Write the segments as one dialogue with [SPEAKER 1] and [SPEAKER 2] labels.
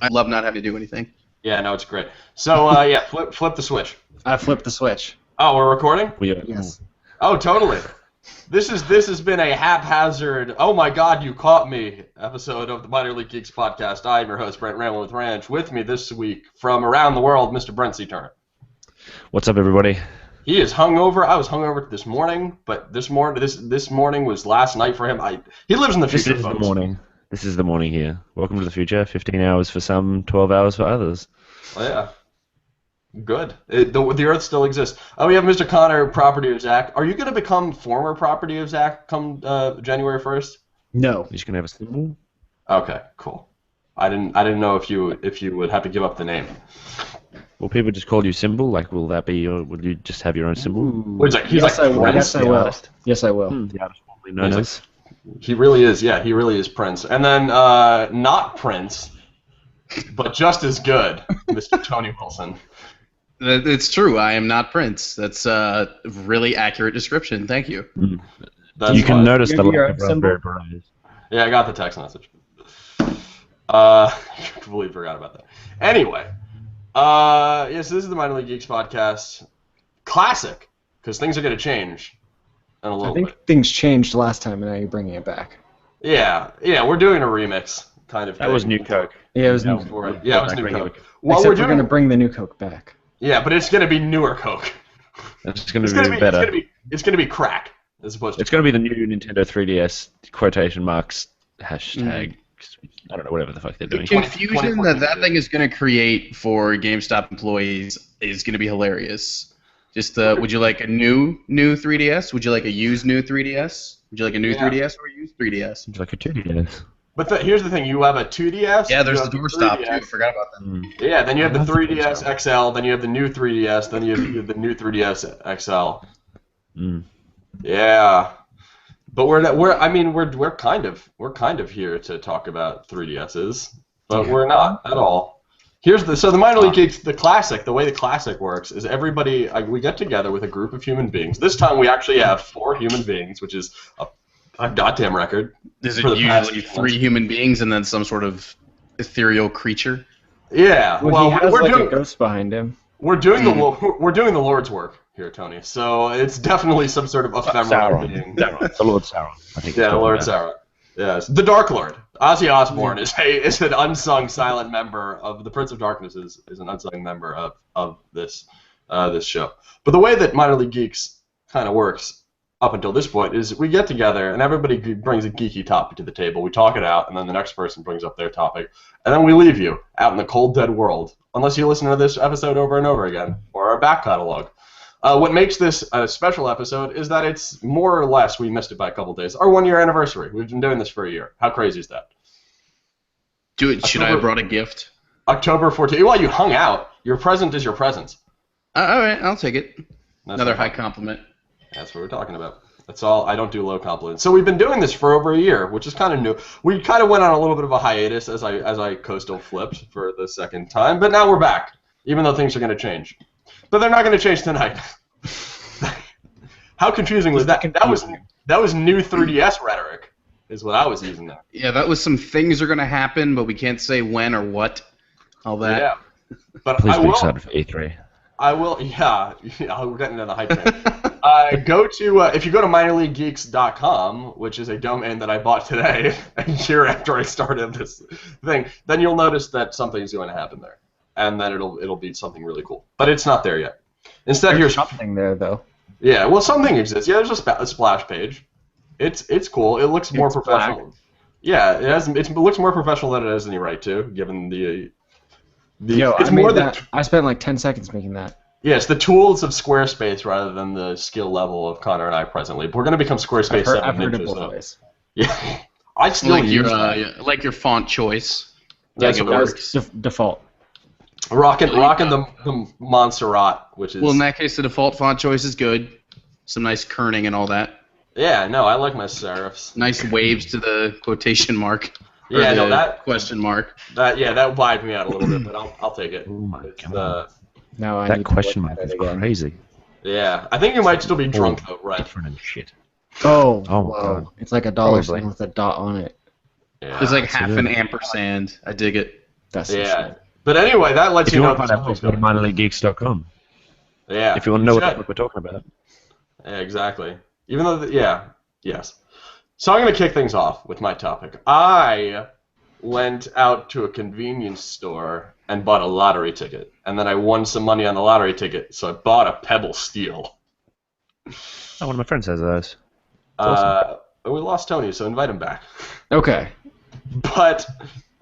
[SPEAKER 1] I love not having to do anything.
[SPEAKER 2] Yeah, no, it's great. So, yeah, flip the switch.
[SPEAKER 3] I flipped the switch.
[SPEAKER 2] Oh, we're recording?
[SPEAKER 3] Yes.
[SPEAKER 2] Oh, totally. This has been a haphazard, oh my god, you caught me episode of the Minor League Geeks podcast. I'm your host, Brent Ramblin' with Ranch. With me this week from around the world, Mr. Brent C. Turner.
[SPEAKER 4] What's up, everybody?
[SPEAKER 2] He is hungover. I was hungover this morning, but this morning was last night for him. He lives in the future,
[SPEAKER 4] This is
[SPEAKER 2] folks.
[SPEAKER 4] the morning. This is the morning here. Welcome to the future. 15 hours for some, 12 hours for others.
[SPEAKER 2] Oh, yeah. Good. The Earth still exists. Oh, we have Mr. Connor, property of Zach. Are you going to become former property of Zach come January 1st?
[SPEAKER 3] No.
[SPEAKER 4] You're just gonna have a symbol.
[SPEAKER 2] Okay, cool. I didn't know if you would have to give up the name.
[SPEAKER 4] Will people just call you symbol? Like, will that be your? Will you just have your own symbol?
[SPEAKER 2] He's
[SPEAKER 3] Yes,
[SPEAKER 2] like
[SPEAKER 3] I will.
[SPEAKER 2] Prince.
[SPEAKER 3] Yes, I will. Yes, I will.
[SPEAKER 4] The artist formerly known as.
[SPEAKER 2] He really is. Yeah, he really is Prince. And then not Prince, but just as good, Mr. Tony Wilson.
[SPEAKER 1] It's true. I am not Prince. That's a really accurate description. Thank you.
[SPEAKER 2] That's
[SPEAKER 4] You can
[SPEAKER 2] fine.
[SPEAKER 4] notice the
[SPEAKER 3] Your
[SPEAKER 4] lack of
[SPEAKER 3] symbol?
[SPEAKER 4] Raspberry Pis.
[SPEAKER 2] Yeah, I got the text message. Completely forgot about that. Anyway, yes, this is the Minor League Geeks podcast. Classic, because things are going to change in a
[SPEAKER 3] I
[SPEAKER 2] little
[SPEAKER 3] think
[SPEAKER 2] bit.
[SPEAKER 3] things changed last time, and now you're bringing it back.
[SPEAKER 2] Yeah, we're doing a remix kind of
[SPEAKER 4] That
[SPEAKER 2] thing.
[SPEAKER 4] was New Coke.
[SPEAKER 3] Yeah, it was
[SPEAKER 4] Yeah,
[SPEAKER 3] new.
[SPEAKER 2] Yeah, it was
[SPEAKER 4] Back
[SPEAKER 2] New
[SPEAKER 4] regular
[SPEAKER 2] Coke. Well,
[SPEAKER 3] Except
[SPEAKER 2] we're
[SPEAKER 3] we're going to
[SPEAKER 2] doing.
[SPEAKER 3] bring the new Coke back.
[SPEAKER 2] Yeah, but it's going to be newer Coke.
[SPEAKER 4] It's gonna
[SPEAKER 2] It's
[SPEAKER 4] be
[SPEAKER 2] going to be
[SPEAKER 4] better.
[SPEAKER 2] It's going to be crack as opposed to.
[SPEAKER 4] It's gonna be the new Nintendo 3DS quotation marks hashtag. I don't know, whatever the fuck they're
[SPEAKER 1] The
[SPEAKER 4] doing.
[SPEAKER 1] confusion that thing is going to create for GameStop employees is going to be hilarious. Just, would you like a new 3DS? Would you like a used new 3DS? Would you like a new 3DS or a used 3DS?
[SPEAKER 4] It's like a 2DS.
[SPEAKER 2] But here's the thing: you have a 2DS.
[SPEAKER 1] Yeah, there's
[SPEAKER 2] you
[SPEAKER 1] the
[SPEAKER 2] have
[SPEAKER 1] doorstop,
[SPEAKER 2] 3DS.
[SPEAKER 1] too. Forgot about that.
[SPEAKER 2] Yeah, then you have the
[SPEAKER 4] I love the
[SPEAKER 2] 3DS XL, then you have the new 3DS, then you have the new 3DS XL.
[SPEAKER 4] Mm.
[SPEAKER 2] Yeah, but we're kind of here to talk about 3DSs, but we're not at all. So the Minor League Geeks, the way the classic works is everybody we get together with a group of human beings. This time we actually have 4 human beings, which is a goddamn record.
[SPEAKER 1] Is it
[SPEAKER 2] For the past
[SPEAKER 1] usually
[SPEAKER 2] few
[SPEAKER 1] 3 human beings and then some sort of ethereal creature?
[SPEAKER 2] Yeah,
[SPEAKER 3] Well, he has
[SPEAKER 2] we're
[SPEAKER 3] like
[SPEAKER 2] doing
[SPEAKER 3] a ghost behind him.
[SPEAKER 2] we're doing the Lord's work here, Tony. So it's definitely some sort of ephemeral being.
[SPEAKER 4] Sauron. The Lord Sauron. I think.
[SPEAKER 2] Yeah, Lord Sauron. Yes, the Dark Lord. Ozzy Osbourne is an unsung silent member of the Prince of Darkness. Is an unsung member of this show. But the way that Minor League Geeks kind of works up until this point is we get together and everybody brings a geeky topic to the table. We talk it out, and then the next person brings up their topic, and then we leave you out in the cold, dead world, unless you listen to this episode over and over again or our back catalog. What makes this a special episode is that it's more or less, we missed it by a couple days, our 1-year anniversary. We've been doing this for a year. How crazy is that?
[SPEAKER 1] Should I have brought a gift?
[SPEAKER 2] October 14th. Well, you hung out. Your present is your presence.
[SPEAKER 1] All right, I'll take it.
[SPEAKER 2] That's
[SPEAKER 1] Another
[SPEAKER 2] what-
[SPEAKER 1] high compliment.
[SPEAKER 2] That's what we're talking about. That's all. I don't do low compliments. So we've been doing this for over a year, which is kind of new. We kind of went on a little bit of a hiatus as I coastal flipped for the second time, but now we're back, even though things are going to change. But they're not going to change tonight. How confusing was that? That was new 3DS rhetoric, is what I was using there.
[SPEAKER 1] Yeah, that was some things are going to happen, but we can't say when or what. All that.
[SPEAKER 2] Yeah. But
[SPEAKER 4] Please
[SPEAKER 2] I
[SPEAKER 4] be
[SPEAKER 2] will.
[SPEAKER 4] excited for E3.
[SPEAKER 2] I will. Yeah, we're getting into the hype train. Go to if you go to minorleaguegeeks.com, which is a domain that I bought today, a year after I started this thing, then you'll notice that something's going to happen there, and then it'll be something really cool. But it's not there yet. Instead,
[SPEAKER 3] There's
[SPEAKER 2] here's
[SPEAKER 3] something there, though.
[SPEAKER 2] yeah. Well, something exists. Yeah, there's a splash page. It's cool. It looks more
[SPEAKER 3] It's
[SPEAKER 2] professional.
[SPEAKER 3] black.
[SPEAKER 2] Yeah, it looks more professional than it has any right to, given the.
[SPEAKER 3] Yo,
[SPEAKER 2] it's
[SPEAKER 3] I made
[SPEAKER 2] more
[SPEAKER 3] that. I spent like 10 seconds making that.
[SPEAKER 2] Yes, the tools of Squarespace rather than the skill level of Connor and I presently. We're going to become Squarespace 7
[SPEAKER 3] I've heard it
[SPEAKER 2] ninjas.
[SPEAKER 3] both
[SPEAKER 2] Though.
[SPEAKER 3] ways.
[SPEAKER 2] Yeah, I still
[SPEAKER 1] Like
[SPEAKER 2] use that.
[SPEAKER 1] like your font choice.
[SPEAKER 2] That's
[SPEAKER 1] Like it
[SPEAKER 2] what
[SPEAKER 1] works.
[SPEAKER 3] Default.
[SPEAKER 2] Rocking the Montserrat, which is
[SPEAKER 1] Well, in that case, the default font choice is good. Some nice kerning and all that.
[SPEAKER 2] yeah. No, I like my serifs.
[SPEAKER 1] Nice waves to the quotation mark. Or
[SPEAKER 2] Yeah,
[SPEAKER 1] the
[SPEAKER 2] no, that
[SPEAKER 1] question mark.
[SPEAKER 2] that vibed me out a little bit, but I'll take it.
[SPEAKER 4] Oh my
[SPEAKER 2] It's,
[SPEAKER 4] god.
[SPEAKER 3] No, I
[SPEAKER 4] That
[SPEAKER 3] need to
[SPEAKER 4] question
[SPEAKER 3] look
[SPEAKER 4] mark
[SPEAKER 3] at
[SPEAKER 4] is
[SPEAKER 3] it again.
[SPEAKER 4] crazy.
[SPEAKER 2] yeah, I think you might still be drunk though, right?
[SPEAKER 4] Different and shit.
[SPEAKER 3] Oh,
[SPEAKER 4] Oh,
[SPEAKER 3] whoa.
[SPEAKER 4] God.
[SPEAKER 3] It's like a dollar
[SPEAKER 4] Probably.
[SPEAKER 3] sign with a dot on it.
[SPEAKER 2] Yeah.
[SPEAKER 1] There's like half an
[SPEAKER 4] absolutely.
[SPEAKER 1] ampersand. I dig it.
[SPEAKER 3] That's
[SPEAKER 2] Yeah. But anyway, that lets
[SPEAKER 4] If
[SPEAKER 2] you
[SPEAKER 4] you
[SPEAKER 2] know
[SPEAKER 4] want to
[SPEAKER 2] this
[SPEAKER 4] find out,
[SPEAKER 2] movie's
[SPEAKER 4] go to
[SPEAKER 2] coming.
[SPEAKER 4] minorlygeeks.com.
[SPEAKER 2] Yeah.
[SPEAKER 4] If you want to know what the
[SPEAKER 2] should.
[SPEAKER 4] fuck we're talking about.
[SPEAKER 2] Yeah, exactly. Even though, yes. So I'm going to kick things off with my topic. I went out to a convenience store and bought a lottery ticket, and then I won some money on the lottery ticket, so I bought a Pebble Steel.
[SPEAKER 4] Oh, one of my friends has those. Awesome.
[SPEAKER 2] We lost Tony, so invite him back.
[SPEAKER 3] Okay.
[SPEAKER 2] But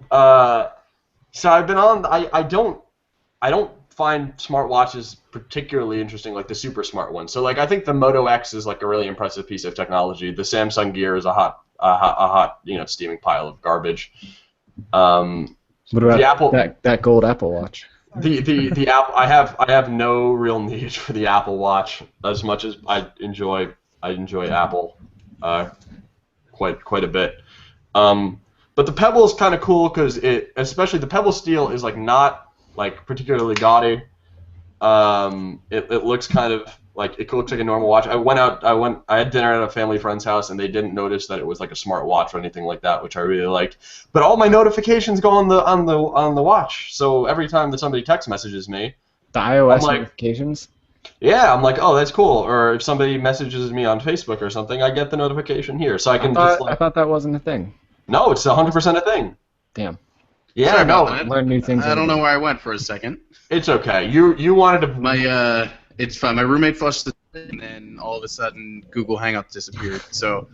[SPEAKER 2] so I've been on. I don't find smartwatches particularly interesting, like the super smart ones. So like I think the Moto X is like a really impressive piece of technology. The Samsung Gear is a hot steaming pile of garbage.
[SPEAKER 3] What about
[SPEAKER 2] The Apple
[SPEAKER 3] that gold Apple Watch?
[SPEAKER 2] the Apple I have no real need for the Apple Watch as much as I enjoy Apple quite a bit. But the Pebble is kind of cool because especially the Pebble Steel is like not like particularly gaudy. It looks kind of like it looks like a normal watch. I had dinner at a family friend's house and they didn't notice that it was like a smart watch or anything like that, which I really liked. But all my notifications go on the watch. So every time that somebody text messages me,
[SPEAKER 3] The iOS
[SPEAKER 2] I'm like-
[SPEAKER 3] notifications?
[SPEAKER 2] yeah, I'm like, oh, that's cool. Or if somebody messages me on Facebook or something, I get the notification here, so I can just
[SPEAKER 3] I
[SPEAKER 2] like.
[SPEAKER 3] thought that wasn't a thing.
[SPEAKER 2] No, it's 100% a thing.
[SPEAKER 3] Damn.
[SPEAKER 2] Yeah,
[SPEAKER 1] Sorry
[SPEAKER 2] no,
[SPEAKER 1] about that.
[SPEAKER 3] Learn new things.
[SPEAKER 1] I don't
[SPEAKER 3] every
[SPEAKER 1] know
[SPEAKER 3] day.
[SPEAKER 1] where I went for a second.
[SPEAKER 2] it's okay. You wanted to.
[SPEAKER 1] It's fine. My roommate flushed the and then all of a sudden Google Hangouts disappeared. So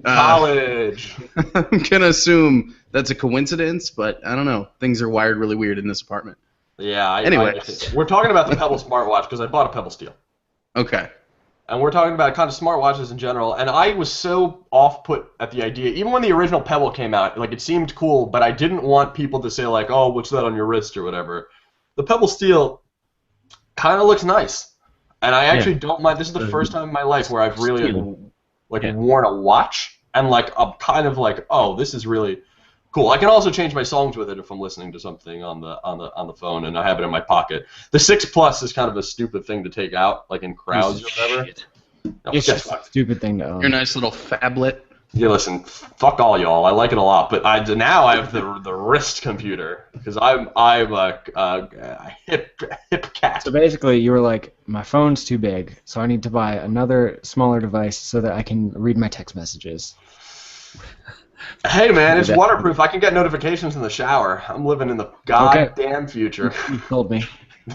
[SPEAKER 2] College.
[SPEAKER 1] I'm gonna assume that's a coincidence, but I don't know. Things are wired really weird in this apartment.
[SPEAKER 2] Yeah.
[SPEAKER 1] Anyway.
[SPEAKER 2] We're talking about the Pebble smartwatch because I bought a Pebble Steel,
[SPEAKER 1] Okay.
[SPEAKER 2] and we're talking about kind of smartwatches in general. And I was so off-put at the idea, even when the original Pebble came out, like it seemed cool, but I didn't want people to say like, "Oh, what's that on your wrist?" or whatever. The Pebble Steel kind of looks nice, and I actually don't mind. This is the first time in my life where I've really worn a watch, and like I'm kind of like, oh, this is really cool. I can also change my songs with it if I'm listening to something on the phone, and I have it in my pocket. The 6 Plus is kind of a stupid thing to take out, like in crowds or whatever. No,
[SPEAKER 3] It's
[SPEAKER 2] guess
[SPEAKER 3] just a
[SPEAKER 2] what?
[SPEAKER 3] stupid thing to own.
[SPEAKER 1] Your nice little phablet.
[SPEAKER 2] Yeah, listen, fuck all y'all. I like it a lot, but now I have the wrist computer because I'm a hip cat.
[SPEAKER 3] So basically, you were like, my phone's too big, so I need to buy another smaller device so that I can read my text messages.
[SPEAKER 2] Hey man, it's waterproof. I can get notifications in the shower. I'm living in the goddamn future.
[SPEAKER 3] You told me.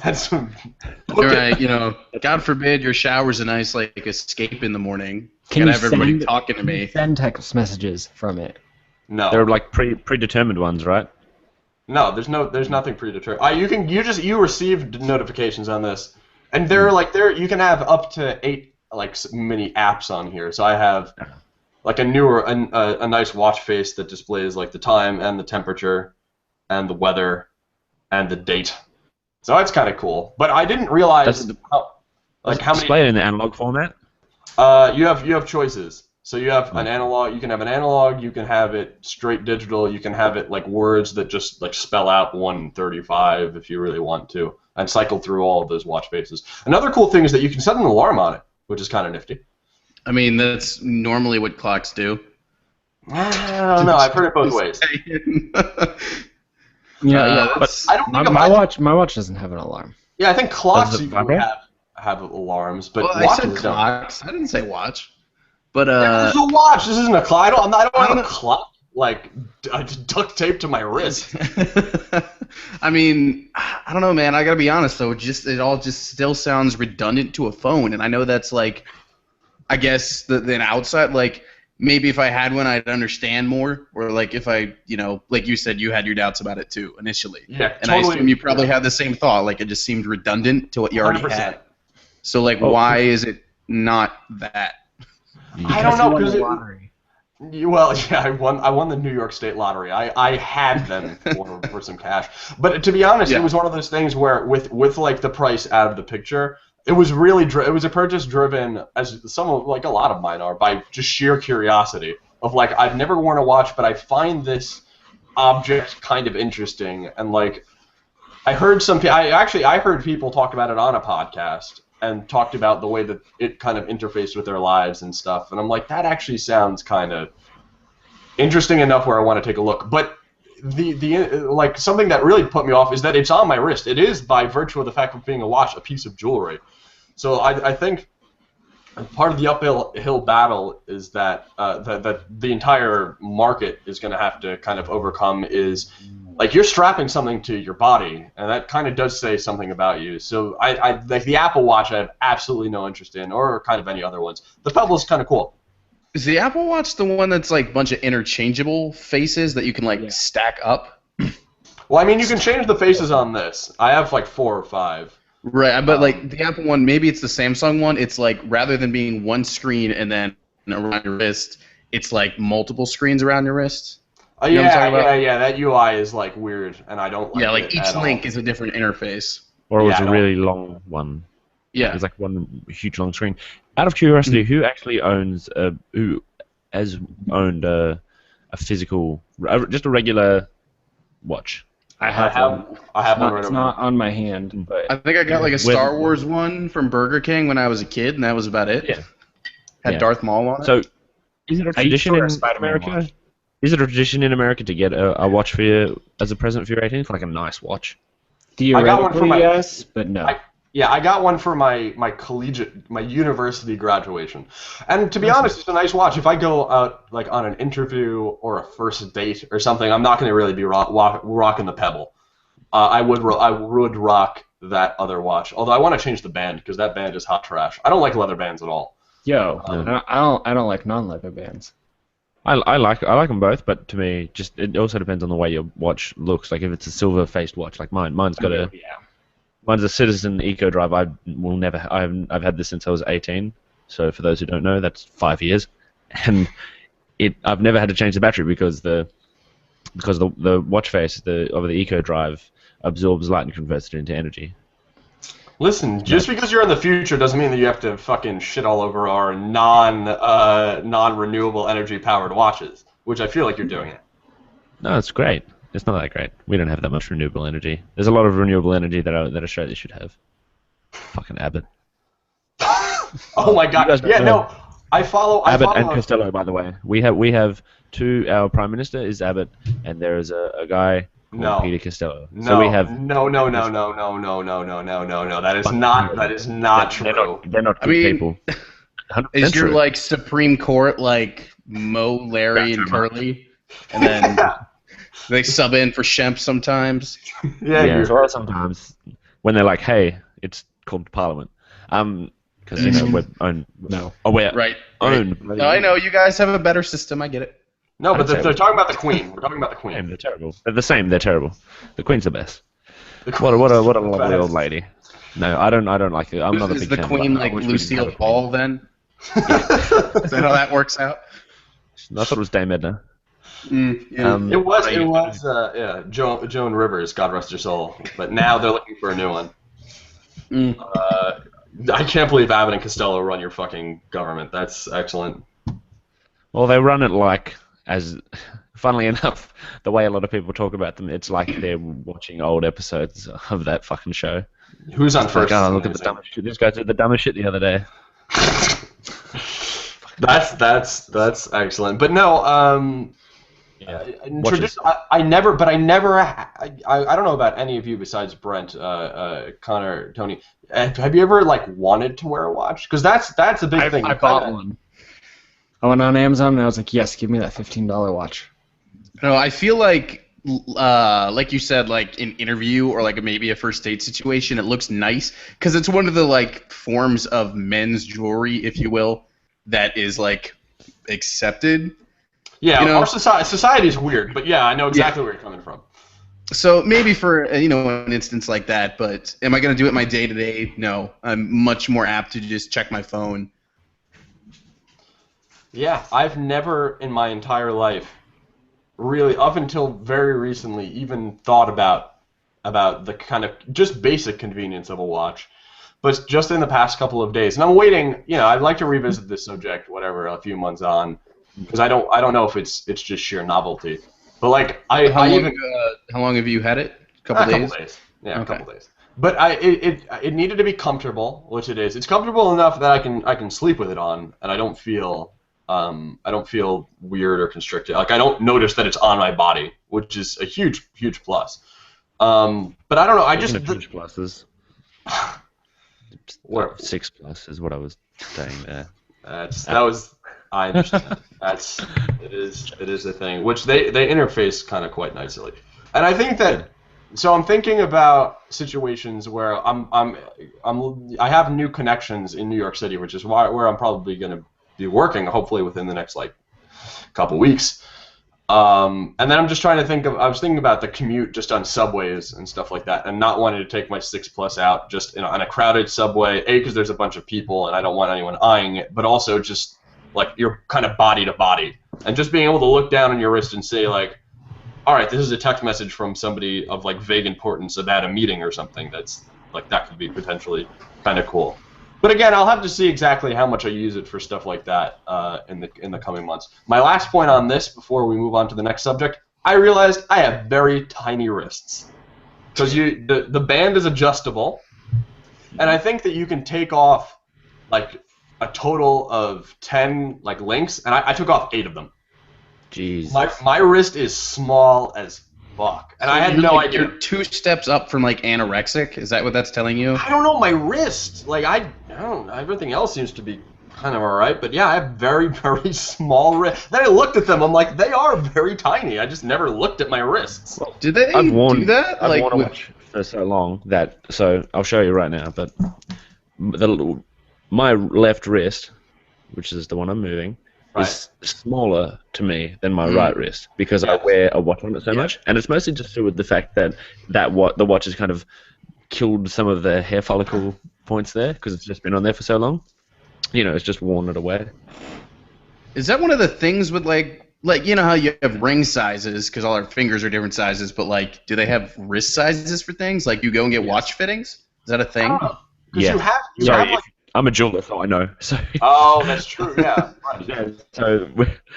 [SPEAKER 2] That's
[SPEAKER 1] All right, God forbid your shower's a nice like escape in the morning.
[SPEAKER 3] Can
[SPEAKER 1] Gotta
[SPEAKER 3] you
[SPEAKER 1] have everybody
[SPEAKER 3] send-
[SPEAKER 1] talking to me.
[SPEAKER 3] Send text messages from it.
[SPEAKER 2] no.
[SPEAKER 4] They're like predetermined ones, right?
[SPEAKER 2] No, there's nothing predetermined. You received notifications on this, and you can have up to 8 like mini apps on here. So I have like a nice watch face that displays like the time and the temperature, and the weather, and the date. So that's kind of cool. But I didn't realize how many.
[SPEAKER 4] Display it in the analog format.
[SPEAKER 2] You have choices. So you have an analog. You can have an analog. You can have it straight digital. You can have it like words that just like spell out 135 if you really want to, and cycle through all of those watch faces. Another cool thing is that you can set an alarm on it, which is kind of nifty.
[SPEAKER 1] I mean, that's normally what clocks do.
[SPEAKER 2] I don't know. I've heard it both ways.
[SPEAKER 1] But
[SPEAKER 2] I don't think
[SPEAKER 3] my watch doesn't have an alarm.
[SPEAKER 2] Yeah, I think clocks
[SPEAKER 4] Does it
[SPEAKER 2] you
[SPEAKER 4] vibrate?
[SPEAKER 2] have alarms, but
[SPEAKER 1] well, I
[SPEAKER 2] watches
[SPEAKER 1] said
[SPEAKER 2] don't.
[SPEAKER 1] clocks. I didn't say watch. But
[SPEAKER 2] This is a watch. This isn't a clock. I don't have a
[SPEAKER 1] know.
[SPEAKER 2] clock like duct taped to my wrist.
[SPEAKER 1] I mean, I don't know, man. I gotta be honest though. It all just still sounds redundant to a phone, and I know that's like, I guess the outside like. Maybe if I had one, I'd understand more, or like if I, like you said, you had your doubts about it too initially.
[SPEAKER 2] Yeah,
[SPEAKER 1] and I assume you probably had the same thought, like it just seemed redundant to what you already
[SPEAKER 2] 100%.
[SPEAKER 1] had. So like, why is it not that?
[SPEAKER 2] I don't know because
[SPEAKER 3] lottery.
[SPEAKER 2] well, yeah, I won the New York State lottery. I had them for some cash, but to be honest, it was one of those things where with like the price out of the picture. It was really it was a purchase driven, as some of like a lot of mine are, by just sheer curiosity of like I've never worn a watch, but I find this object kind of interesting, and like I heard I heard people talk about it on a podcast and talked about the way that it kind of interfaced with their lives and stuff, and I'm like that actually sounds kind of interesting enough where I want to take a look. But like something that really put me off is that it's on my wrist. It is, by virtue of the fact of being a watch, a piece of jewelry. So I think part of the uphill battle is that that the entire market is going to have to kind of overcome is, like, you're strapping something to your body, and that kind of does say something about you. So I like the Apple Watch, I have absolutely no interest in, or kind of any other ones. The Pebble is kind of cool.
[SPEAKER 1] Is the Apple Watch the one that's like a bunch of interchangeable faces that you can like stack up?
[SPEAKER 2] Well, I mean, you can change the faces on this. I have like 4 or 5.
[SPEAKER 1] Right, but like the Apple one, maybe it's the Samsung one. It's like rather than being one screen and then around your wrist, it's like multiple screens around your wrist. You know what I'm talking about?
[SPEAKER 2] Yeah. That UI is like weird, and I don't like it.
[SPEAKER 1] Yeah, like each
[SPEAKER 2] at
[SPEAKER 1] link
[SPEAKER 2] all.
[SPEAKER 1] is a different interface.
[SPEAKER 4] Or it was
[SPEAKER 2] Yeah,
[SPEAKER 4] a really long one.
[SPEAKER 1] Yeah.
[SPEAKER 4] It was like one huge long screen. Out of curiosity, who actually owns who has owned a physical, just a regular watch?
[SPEAKER 3] I have one.
[SPEAKER 2] I have one right
[SPEAKER 3] It's
[SPEAKER 2] over
[SPEAKER 3] not on my hand, but
[SPEAKER 1] I think I got like a Star Wars one from Burger King when I was a kid, and that was about it.
[SPEAKER 4] Yeah.
[SPEAKER 1] Had
[SPEAKER 4] Yeah.
[SPEAKER 1] Darth Maul on it.
[SPEAKER 4] So, is it a
[SPEAKER 3] I used to
[SPEAKER 4] tradition
[SPEAKER 3] wear a
[SPEAKER 4] in
[SPEAKER 3] Spider-Man
[SPEAKER 4] America?
[SPEAKER 3] watch.
[SPEAKER 4] Is it a tradition in America to get a watch for you as a present for your 18th, like a nice watch?
[SPEAKER 3] Theoretically,
[SPEAKER 2] one for my-
[SPEAKER 3] yes, but no.
[SPEAKER 2] I got one for my university graduation, and to be honest, it's a nice watch. If I go out like on an interview or a first date or something, I'm not going to really be rocking the Pebble. I would rock that other watch. Although I want to change the band because that band is hot trash. I don't like leather bands at all.
[SPEAKER 3] Yo, I don't like non-leather bands.
[SPEAKER 4] I like them both, but to me, just it also depends on the way your watch looks. Like if it's a silver-faced watch like mine, mine's a Citizen Eco Drive. I've had this since I was 18. So for those who don't know, that's 5 years, and I've never had to change the battery because the watch face of the Eco Drive absorbs light and converts it into energy.
[SPEAKER 2] Listen, just because you're in the future doesn't mean that you have to fucking shit all over our non-renewable energy powered watches, which I feel like you're doing it.
[SPEAKER 4] No, it's great. It's not that great. We don't have that much renewable energy. There's a lot of renewable energy that Australia should have. Fucking Abbott.
[SPEAKER 2] Oh my god!
[SPEAKER 4] guys don't
[SPEAKER 2] Yeah,
[SPEAKER 4] know.
[SPEAKER 2] no, I follow.
[SPEAKER 4] Abbott and Costello, by the way. We have two. Our prime minister is Abbott, and there is a guy called Peter Costello.
[SPEAKER 2] No,
[SPEAKER 4] So we have
[SPEAKER 2] no. That is not true.
[SPEAKER 4] They're not good people. 100%
[SPEAKER 1] is your
[SPEAKER 4] true.
[SPEAKER 1] like Supreme Court like Mo, Larry, and Curly, and then they sub in for Shemp sometimes?
[SPEAKER 2] Yeah.
[SPEAKER 4] Well, sometimes when they're like, "Hey, it's called Parliament," because we're owned.
[SPEAKER 3] No.
[SPEAKER 4] Oh, we're
[SPEAKER 1] Right.
[SPEAKER 4] owned.
[SPEAKER 1] No, I know you guys have a better system. I get it.
[SPEAKER 2] No, but
[SPEAKER 4] I'd say
[SPEAKER 2] they're talking about the Queen. We're talking about the
[SPEAKER 4] Same,
[SPEAKER 2] Queen.
[SPEAKER 4] they're terrible. They're the same. They're terrible. The Queen's the best. What a lovely old lady. No, I don't like it. I'm not a big
[SPEAKER 1] Is the
[SPEAKER 4] fan.
[SPEAKER 1] Queen
[SPEAKER 4] but I
[SPEAKER 1] like
[SPEAKER 4] wish we didn't have
[SPEAKER 1] Lucille
[SPEAKER 4] a queen.
[SPEAKER 1] Ball then? Is that how that works out?
[SPEAKER 4] I thought it was Dame Edna.
[SPEAKER 1] Yeah.
[SPEAKER 2] It was Joan Rivers, God rest her soul. But now they're looking for a new one. I can't believe Abbott and Costello run your fucking government. That's excellent.
[SPEAKER 4] Well, they run it like as. Funnily enough, the way a lot of people talk about them, it's like they're watching old episodes of that fucking show.
[SPEAKER 2] Who's on first?
[SPEAKER 4] Like, oh, look at the dumbest shit. This guy did the dumbest shit the other day.
[SPEAKER 2] That's excellent. But no,
[SPEAKER 4] Watches.
[SPEAKER 2] I don't know about any of you besides Brent, Connor, Tony. Have you ever like wanted to wear a watch? Because that's a big thing.
[SPEAKER 3] I bought one. I went on Amazon and I was like, yes, give me that $15 watch.
[SPEAKER 1] No, I feel like you said, like an interview or like maybe a first date situation, it looks nice because it's one of the like forms of men's jewelry, if you will, that is like accepted.
[SPEAKER 2] Yeah,
[SPEAKER 1] You know-
[SPEAKER 2] our society is weird, but yeah, I know exactly where you're coming from.
[SPEAKER 1] So maybe for an instance like that, but am I going to do it my day to day? No, I'm much more apt to just check my phone.
[SPEAKER 2] Yeah, I've never in my entire life, really, up until very recently, even thought about the kind of just basic convenience of a watch. But just in the past couple of days, and I'm waiting. I'd like to revisit this subject, whatever, a few months on, because I don't know if it's just sheer novelty. But like
[SPEAKER 1] How long have you had it? A couple days?
[SPEAKER 2] Yeah,
[SPEAKER 1] Okay.
[SPEAKER 2] a couple days. But it needed to be comfortable, which it is. It's comfortable enough that I can sleep with it on, and I don't feel I don't feel weird or constricted. Like I don't notice that it's on my body, which is a huge plus. But I don't know. I just
[SPEAKER 4] huge pluses.
[SPEAKER 2] Where?
[SPEAKER 4] 6+ is what I was saying there.
[SPEAKER 2] I understand. It is a thing which they interface kind of quite nicely, and I think that. So I'm thinking about situations where I have new connections in New York City, which is where I'm probably going to be working, hopefully within the next like couple weeks. And then I'm just trying to think of. I was thinking about the commute just on subways and stuff like that, and not wanting to take my 6+ out just on a crowded subway. Because there's a bunch of people, and I don't want anyone eyeing it. But also just like you're kind of body to body, and just being able to look down on your wrist and say like, all right, this is a text message from somebody of like vague importance about a meeting or something. That's like that could be potentially kind of cool. But again, I'll have to see exactly how much I use it for stuff like that in the coming months. My last point on this, before we move on to the next subject, I realized I have very tiny wrists because the band is adjustable, and I think that you can take off like a total of 10 like links, and I took off 8 of them.
[SPEAKER 4] Jeez.
[SPEAKER 2] My wrist is small as fuck, and I had no idea.
[SPEAKER 1] You're 2 steps up from like anorexic. Is that what that's telling you?
[SPEAKER 2] I don't know, my wrist. Like I don't know, everything else seems to be kind of alright, but yeah, I have very, very small wrists. Then I looked at them, I'm like, they are very tiny. I just never looked at my wrists.
[SPEAKER 1] Well, do they do that?
[SPEAKER 4] I've worn a watch for so long that, so I'll show you right now, but my left wrist, which is the one I'm moving, is smaller to me than my right wrist because I wear a watch on it so much, and it's mostly just to do with the fact that the watch has kind of killed some of the hair follicle points there because it's just been on there for so long. You know, it's just worn it away.
[SPEAKER 1] Is that one of the things with like you know how you have ring sizes because all our fingers are different sizes, but like do they have wrist sizes for things? Like you go and get watch fittings? Is that a thing?
[SPEAKER 2] Yeah. You have like,
[SPEAKER 4] I'm a jeweler, so I know. So.
[SPEAKER 2] Oh, that's true. Yeah. Right.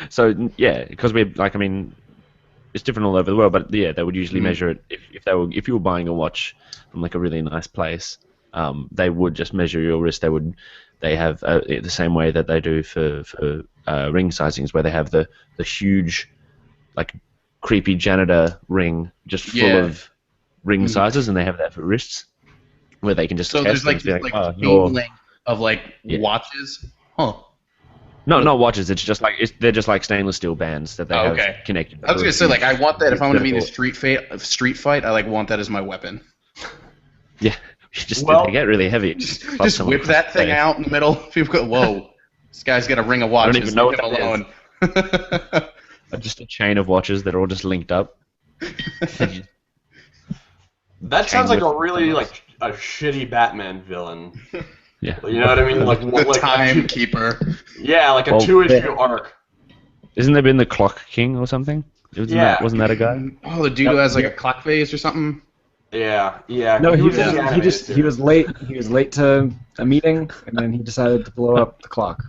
[SPEAKER 4] So yeah, because we're like, I mean, it's different all over the world, but yeah, they would usually measure it if you were buying a watch from like a really nice place, they would just measure your wrist. They have the same way that they do for ring sizings, where they have the huge, like creepy janitor ring just full of ring sizes, and they have that for wrists, where they can just test
[SPEAKER 1] there's like of like watches, huh?
[SPEAKER 4] No, not watches. It's just like they're just like stainless steel bands that they have connected.
[SPEAKER 1] I was gonna say like I want that if I want to be in a street fight. I like want that as my weapon.
[SPEAKER 4] Yeah, they get really heavy.
[SPEAKER 1] Just whip that thing out in the middle. People go, whoa, this guy's got a ring of watches.
[SPEAKER 4] I don't even know what that
[SPEAKER 1] alone.
[SPEAKER 4] Just a chain of watches that are all just linked up.
[SPEAKER 2] That sounds like a really like a shitty Batman villain.
[SPEAKER 4] Yeah.
[SPEAKER 2] You know what I mean? Like
[SPEAKER 1] the timekeeper.
[SPEAKER 2] Yeah, like a 2-issue arc.
[SPEAKER 4] Isn't there been the Clock King or something? Wasn't that a guy?
[SPEAKER 1] Oh, the dude who has like a clock face or something.
[SPEAKER 2] Yeah.
[SPEAKER 3] No, he was late. He was late to a meeting, and then he decided to blow up the clock.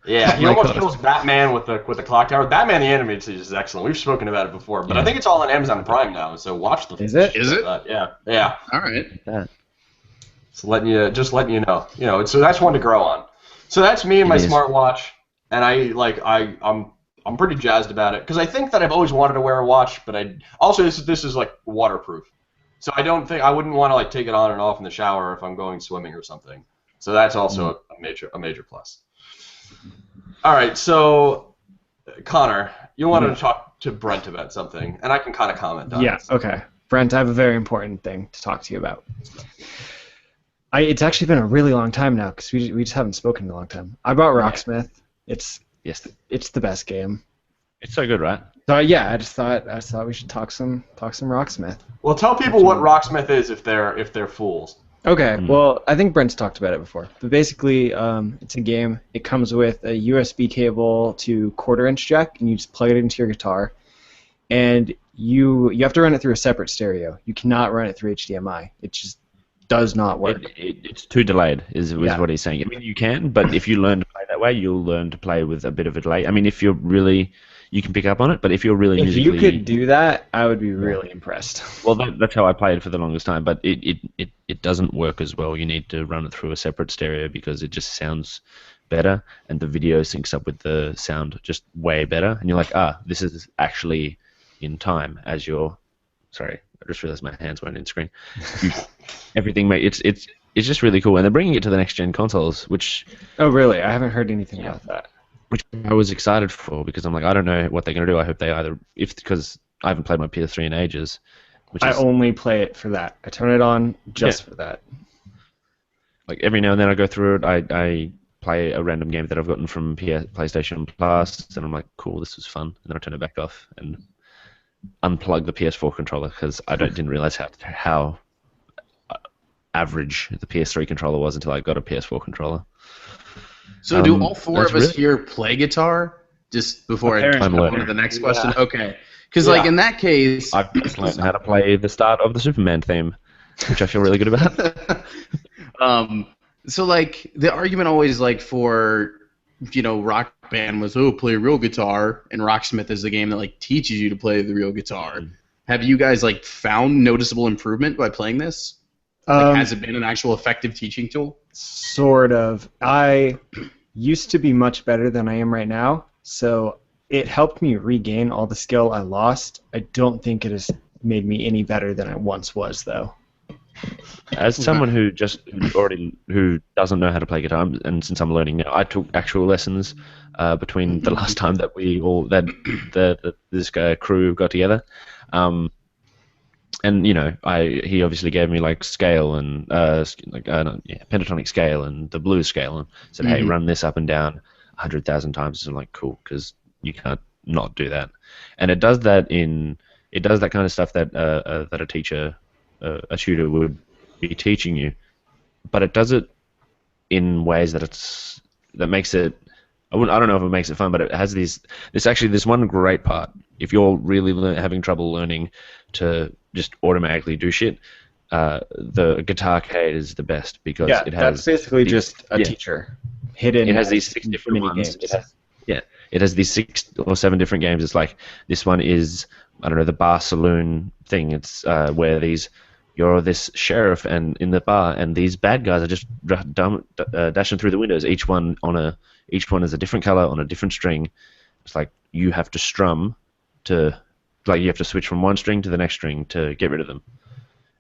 [SPEAKER 2] Yeah, he almost kills Batman with the clock tower. Batman the animated series is excellent. We've spoken about it before, but I think it's all on Amazon Prime now. So watch the.
[SPEAKER 3] Is it?
[SPEAKER 2] Yeah.
[SPEAKER 1] All right.
[SPEAKER 2] So letting you know. So that's one to grow on. So that's me and my smartwatch, and I'm pretty jazzed about it because I think that I've always wanted to wear a watch, but this is like waterproof, so I wouldn't want to like take it on and off in the shower if I'm going swimming or something. So that's also a major plus. All right, so Connor, you wanted to talk to Brent about something, and I can kind of comment on it.
[SPEAKER 3] Yeah. Okay, Brent, I have a very important thing to talk to you about. It's actually been a really long time now because we just haven't spoken in a long time. I bought Rocksmith. It's the best game.
[SPEAKER 4] It's so good, right?
[SPEAKER 3] So I just thought we should talk some Rocksmith.
[SPEAKER 2] Well, tell people what Rocksmith is if they're fools.
[SPEAKER 3] Okay. Well, I think Brent's talked about it before, but basically, it's a game. It comes with a USB cable to 1/4-inch jack, and you just plug it into your guitar, and you have to run it through a separate stereo. You cannot run it through HDMI. It just does not work.
[SPEAKER 4] It's too delayed, is what he's saying. I mean, you can, but if you learn to play that way, you'll learn to play with a bit of a delay. I mean, if you're really, you can pick up on it, but if you're really
[SPEAKER 3] If you could do that, I would be really impressed.
[SPEAKER 4] Well, that's how I played for the longest time, but it doesn't work as well. You need to run it through a separate stereo because it just sounds better, and the video syncs up with the sound just way better, and you're like, this is actually in time as you're. Sorry, I just realized my hands weren't in screen. Everything, mate, it's just really cool, and they're bringing it to the next gen consoles, which.
[SPEAKER 3] Oh really? I haven't heard anything about that.
[SPEAKER 4] Which I was excited for because I'm like, I don't know what they're gonna do. I hope they because I haven't played my PS3 in ages.
[SPEAKER 3] I only play it for that. I turn it on just for that.
[SPEAKER 4] Like every now and then I go through it. I play a random game that I've gotten from PlayStation Plus, and I'm like, cool, this was fun. And then I turn it back off and unplug the PS4 controller because I didn't realize how average the PS3 controller was until I got a PS4 controller.
[SPEAKER 1] So do all four of us here play guitar? Just before I jump on to the next question? Yeah. Okay. Because like in that case...
[SPEAKER 4] I've just learned how to play the start of the Superman theme, which I feel really good about.
[SPEAKER 1] So like the argument always like for, Rock Band was, play real guitar, and Rocksmith is the game that like teaches you to play the real guitar. Have you guys like found noticeable improvement by playing this? Like, has it been an actual effective teaching tool?
[SPEAKER 3] Sort of. I used to be much better than I am right now, so it helped me regain all the skill I lost. I don't think it has made me any better than I once was, though.
[SPEAKER 4] As someone who doesn't know how to play guitar, and since I'm learning now, I took actual lessons between the last time that this crew got together. And he obviously gave me like scale and pentatonic scale and the blues scale, and said, "Hey, run this up and down 100,000 times." And I'm like, "Cool," because you can't not do that. And it does that kind of stuff that a teacher, a tutor would be teaching you, but it does it in ways that makes it. I don't know if it makes it fun, but it has this one great part. If you're really having trouble learning to just automatically do shit, the Guitarcade is the best because it has.
[SPEAKER 3] That's basically just a teacher hidden.
[SPEAKER 4] It has these 6 different ones. It has these 6 or 7 different games. It's like this one is the bar saloon thing. It's where you're this sheriff and in the bar, and these bad guys are just dashing through the windows. Each one is a different color on a different string. It's like you have to strum you have to switch from one string to the next string to get rid of them,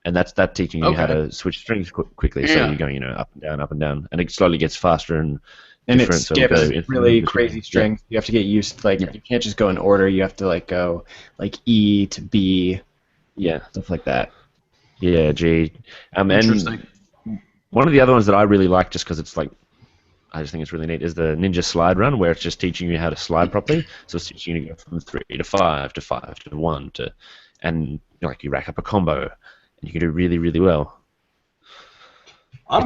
[SPEAKER 4] and that's teaching you how to switch strings quickly. Yeah. So you're going up and down, and it slowly gets faster and
[SPEAKER 3] it skips really crazy strings. You have to get used to you can't just go in order. You have to go E to B, stuff like that.
[SPEAKER 4] Yeah, G.
[SPEAKER 1] Interesting.
[SPEAKER 4] And one of the other ones that I really like, just because it's I just think it's really neat, is the Ninja Slide Run, where it's just teaching you how to slide properly. So it's teaching you to go from 3 to 5 to 5 to 1 and you rack up a combo, and you can do really, really well.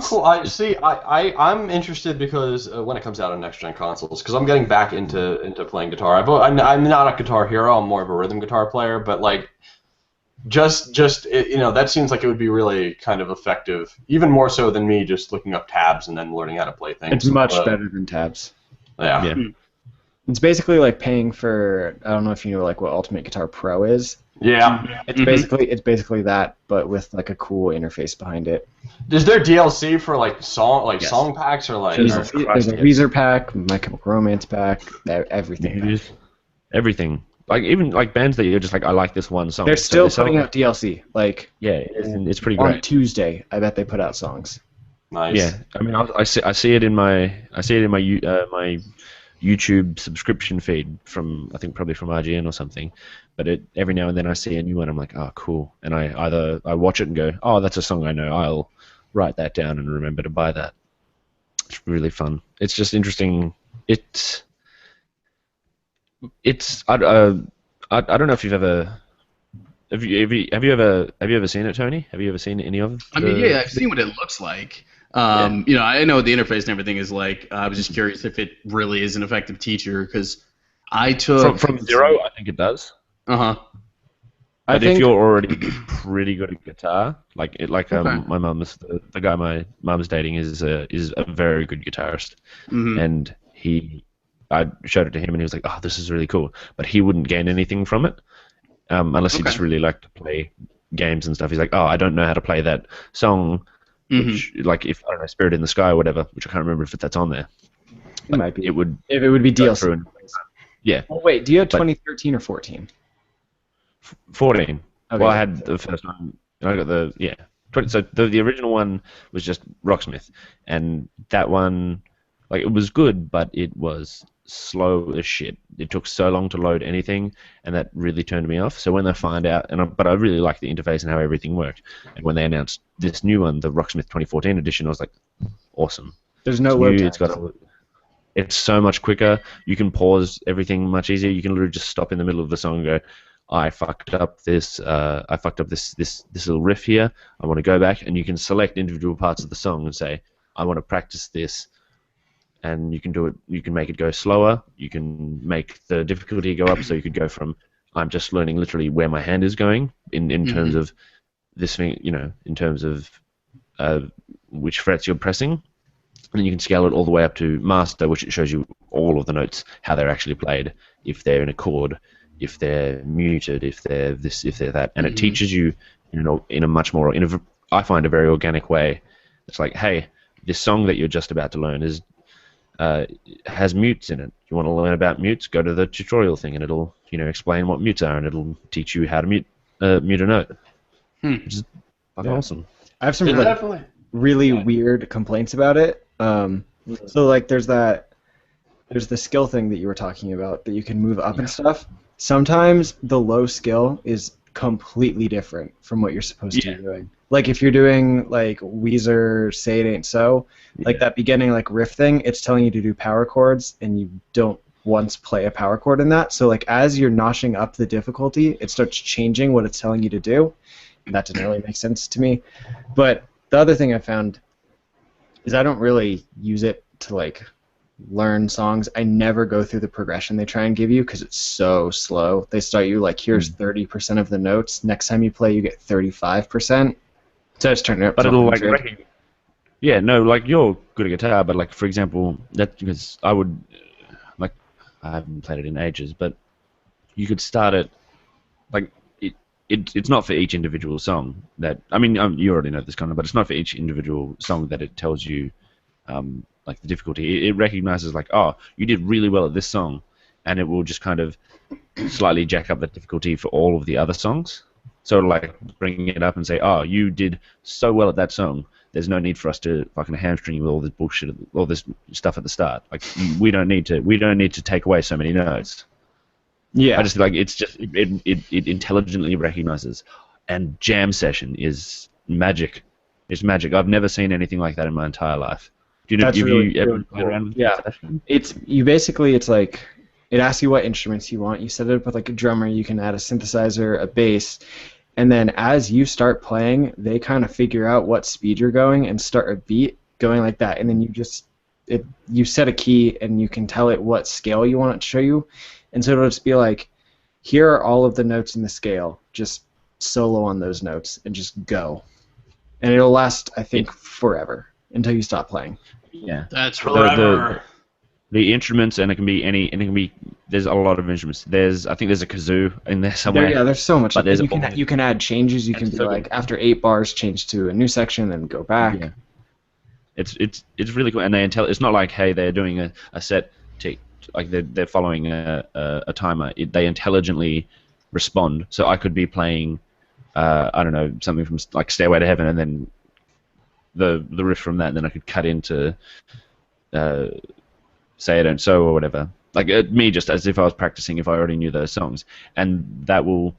[SPEAKER 2] Cool. I'm interested because when it comes out on next gen consoles, because I'm getting back into playing guitar. I'm not a guitar hero. I'm more of a rhythm guitar player, but that seems like it would be really kind of effective, even more so than me just looking up tabs and then learning how to play things.
[SPEAKER 3] It's much better than tabs.
[SPEAKER 2] Yeah.
[SPEAKER 3] It's basically like paying for, I don't know if you know what Ultimate Guitar Pro is.
[SPEAKER 2] Yeah.
[SPEAKER 3] It's basically that, but with a cool interface behind it.
[SPEAKER 2] Is there DLC for song packs or
[SPEAKER 3] There's a Weezer pack, My Chemical Romance pack, everything.
[SPEAKER 4] Everything. Even bands that you're just I like this one song.
[SPEAKER 3] They're still putting out DLC.
[SPEAKER 4] It's pretty great.
[SPEAKER 3] On Tuesday, I bet they put out songs.
[SPEAKER 2] Nice.
[SPEAKER 4] Yeah, I mean, I see it in my my YouTube subscription feed from probably from IGN or something. But every now and then I see a new one. I'm like, oh, cool, and I watch it and go, oh, that's a song I know. I'll write that down and remember to buy that. It's really fun. It's just interesting. I don't know if you've ever have you ever seen it, Tony? Have you ever seen any of it?
[SPEAKER 1] I mean, yeah, I've seen what it looks like. I know what the interface and everything is like. I was just curious if it really is an effective teacher because I took
[SPEAKER 4] from zero. I think it does. But if you're already pretty good at guitar, my mum's the guy my mum's dating is a very good guitarist, and I showed it to him, and he was like, "Oh, this is really cool," but he wouldn't gain anything from it unless he just really liked to play games and stuff. He's like, "Oh, I don't know how to play that song, which, if I don't know, Spirit in the Sky or whatever, which I can't remember if that's on there."
[SPEAKER 3] It might be.
[SPEAKER 4] It would
[SPEAKER 3] If it would be
[SPEAKER 4] go
[SPEAKER 3] DLC.
[SPEAKER 4] through and, yeah.
[SPEAKER 3] Oh, wait, do you have
[SPEAKER 4] But-
[SPEAKER 3] 2013 or 14?
[SPEAKER 4] 14.
[SPEAKER 3] Okay.
[SPEAKER 4] Well, I had the first one. I got the 20, so the original one was just Rocksmith, and that one, like, it was good, but it was slow as shit. It took so long to load anything, and that really turned me off. So when they find out, but I really liked the interface and how everything worked. And when they announced this new one, the Rocksmith 2014 edition, I was like, awesome.
[SPEAKER 3] There's no
[SPEAKER 4] It's
[SPEAKER 3] load
[SPEAKER 4] new,
[SPEAKER 3] times.
[SPEAKER 4] it's so much quicker. You can pause everything much easier. You can literally just stop in the middle of the song and go, I fucked up this little riff here. I want to go back, and you can select individual parts of the song and say, I want to practice this, and you can do it. You can make it go slower. You can make the difficulty go up, so you could go from I'm just learning literally where my hand is going in terms of this thing, in terms of which frets you're pressing, and then you can scale it all the way up to master, which it shows you all of the notes, how they're actually played, if they're in a chord, if they're muted, if they're this, if they're that, and it teaches you, in a much more, I find a very organic way. It's like, hey, this song that you're just about to learn has mutes in it. You want to learn about mutes? Go to the tutorial thing, and it'll, explain what mutes are, and it'll teach you how to mute a note. Which is fucking awesome.
[SPEAKER 3] I have some
[SPEAKER 2] Definitely.
[SPEAKER 3] really weird complaints about it. So like there's the skill thing that you were talking about that you can move up and stuff. Sometimes the low skill is completely different from what you're supposed to be doing. Like if you're doing like Weezer, Say It Ain't So, like that beginning like riff thing, it's telling you to do power chords, and you don't once play a power chord in that. So like as you're notching up the difficulty, it starts changing what it's telling you to do. And that didn't really make sense to me. But the other thing I found is I don't really use it to like learn songs. I never go through the progression they try and give you because it's so slow. They start you like, here's 30% of the notes. Next time you play, you get 35%. So I just turn it up.
[SPEAKER 4] But
[SPEAKER 3] to
[SPEAKER 4] it'll
[SPEAKER 3] 100.
[SPEAKER 4] like you're good at guitar, but like for example, that's because I haven't played it in ages, but you could start it like it's not for each individual song that you already know this kind of, but it's not for each individual song that it tells you like the difficulty. It recognizes like, oh, you did really well at this song, and it will just kind of slightly jack up the difficulty for all of the other songs. So like bringing it up and say, oh, you did so well at that song. There's no need for us to fucking hamstring you with all this bullshit, all this stuff at the start. Like we don't need to take away so many notes.
[SPEAKER 3] Yeah.
[SPEAKER 4] I just like it intelligently recognizes, and jam session is magic. It's magic. I've never seen anything like that in my entire life. Do you know?
[SPEAKER 3] That's
[SPEAKER 4] Have
[SPEAKER 3] really,
[SPEAKER 4] you ever
[SPEAKER 3] really
[SPEAKER 4] played around with
[SPEAKER 3] cool. Yeah.
[SPEAKER 4] jam session?
[SPEAKER 3] It's like it asks you what instruments you want. You set it up with like a drummer. You can add a synthesizer, a bass, and then as you start playing, they kind of figure out what speed you're going and start a beat going like that. And then you set a key and you can tell it what scale you want it to show you. And so it'll just be like, here are all of the notes in the scale. Just solo on those notes and just go. And it'll last, I think, forever until you stop playing.
[SPEAKER 4] Yeah.
[SPEAKER 1] That's really
[SPEAKER 4] The instruments, and it can be there's a lot of instruments. I think there's a kazoo in there somewhere.
[SPEAKER 3] There's so much.
[SPEAKER 4] But there's
[SPEAKER 3] you can add changes. You can be
[SPEAKER 4] so
[SPEAKER 3] like,
[SPEAKER 4] good.
[SPEAKER 3] after 8 bars, change to a new section, then go back.
[SPEAKER 4] Yeah. It's really cool, and it's not like, hey, they're doing a set tick, like they're following a timer. They intelligently respond. So I could be playing, I don't know, something from like Stairway to Heaven, and then the riff from that, and then I could cut into Say It Ain't So or whatever. Like me, just as if I was practicing, if I already knew those songs, and that will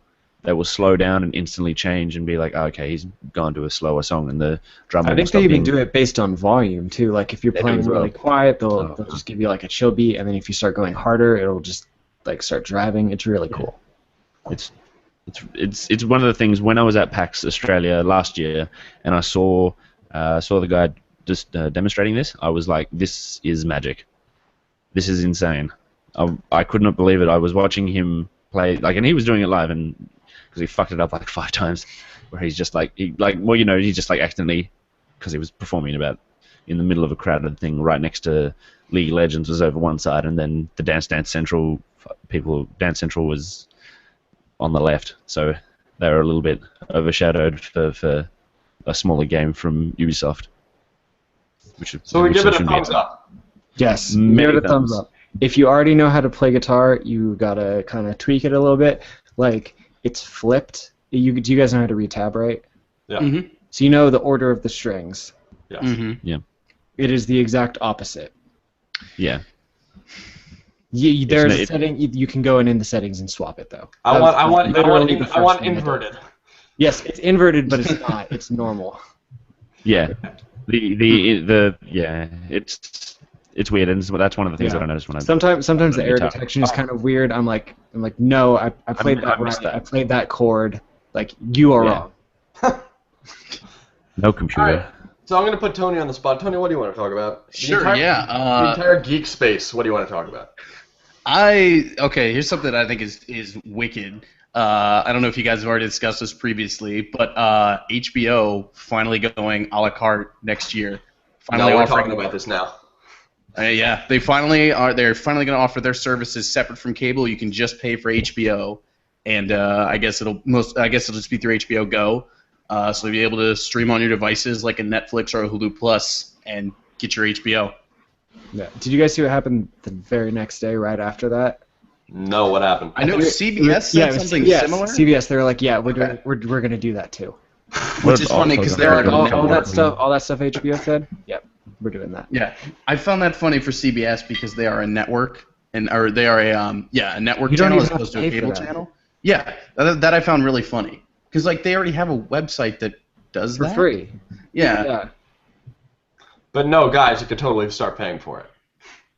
[SPEAKER 4] slow down and instantly change and be like, oh, okay, he's gone to a slower song, and the drummer.
[SPEAKER 3] I think they even do it based on volume too. Like if you're playing really quiet, they'll just give you like a chill beat, and then if you start going harder, it'll just like start driving. It's really cool.
[SPEAKER 4] It's one of the things when I was at PAX Australia last year, and I saw the guy just demonstrating this. I was like, this is magic. This is insane. I could not believe it. I was watching him play, like, and he was doing it live, and because he fucked it up like 5 times, where he's just like, he just like accidentally, because he was performing about in the middle of a crowded thing right next to League of Legends was over one side, and then the Dance Central was on the left, so they were a little bit overshadowed for a smaller game from Ubisoft.
[SPEAKER 2] So we give it a thumbs up.
[SPEAKER 3] Yes,
[SPEAKER 4] Many
[SPEAKER 3] give it a thumbs up. If you already know how to play guitar, you gotta kind of tweak it a little bit. Like, it's flipped. Do you guys know how to read tab, right?
[SPEAKER 2] Yeah.
[SPEAKER 1] Mm-hmm.
[SPEAKER 3] So you know the order of the strings.
[SPEAKER 2] Yes.
[SPEAKER 1] Mm-hmm.
[SPEAKER 3] It is the exact opposite.
[SPEAKER 4] Yeah.
[SPEAKER 3] There's a
[SPEAKER 4] it-
[SPEAKER 3] setting you can go in the settings and swap it though.
[SPEAKER 2] I want
[SPEAKER 3] literally the first thing I did.
[SPEAKER 2] inverted.
[SPEAKER 3] Yes, it's inverted, but it's not. It's normal.
[SPEAKER 4] Yeah. It's weird, and that's one of the things
[SPEAKER 3] Yeah.
[SPEAKER 4] that I noticed when I.
[SPEAKER 3] Sometimes the error
[SPEAKER 4] guitar.
[SPEAKER 3] detection is kind of weird. I'm like no, I played that
[SPEAKER 4] I missed
[SPEAKER 3] right.
[SPEAKER 4] that.
[SPEAKER 3] I played that chord. Like, you are
[SPEAKER 4] Yeah.
[SPEAKER 3] wrong.
[SPEAKER 4] No computer.
[SPEAKER 2] All right. So I'm going to put Tony on the spot. Tony, what do you want to talk about?
[SPEAKER 1] Sure,
[SPEAKER 2] The
[SPEAKER 1] yeah.
[SPEAKER 2] entire geek space. What do you want to talk about?
[SPEAKER 1] Okay, here's something that I think is wicked. I don't know if you guys have already discussed this previously, but HBO finally going a la carte next year. Finally
[SPEAKER 2] No, we're
[SPEAKER 1] offering-
[SPEAKER 2] talking about this now.
[SPEAKER 1] Yeah, they finally are. They're finally going to offer their services separate from cable. You can just pay for HBO, and I guess it'll just be through HBO Go. So you'll be able to stream on your devices like a Netflix or a Hulu Plus and get your HBO.
[SPEAKER 3] Yeah. Did you guys see what happened the very next day, right after that?
[SPEAKER 2] No, what happened?
[SPEAKER 1] I know
[SPEAKER 3] think
[SPEAKER 1] CBS said
[SPEAKER 3] it was
[SPEAKER 1] something
[SPEAKER 3] CBS.
[SPEAKER 1] similar,
[SPEAKER 3] CBS, they were like, yeah, we're gonna do that too.
[SPEAKER 1] which is funny because
[SPEAKER 3] They're
[SPEAKER 1] they're
[SPEAKER 3] like, all
[SPEAKER 1] network.
[SPEAKER 3] that stuff HBO said. Yep, we're doing that.
[SPEAKER 1] Yeah, I found that funny for CBS because they are a network, or they are a network
[SPEAKER 3] You don't
[SPEAKER 1] channel
[SPEAKER 3] even
[SPEAKER 1] as
[SPEAKER 3] have
[SPEAKER 1] opposed
[SPEAKER 3] to
[SPEAKER 1] to a
[SPEAKER 3] pay for
[SPEAKER 1] cable
[SPEAKER 3] that.
[SPEAKER 1] channel. Yeah, that I found really funny because like they already have a website that does
[SPEAKER 3] For
[SPEAKER 1] that
[SPEAKER 3] free.
[SPEAKER 1] Yeah.
[SPEAKER 3] Yeah.
[SPEAKER 2] But no, guys, you could totally start paying for it.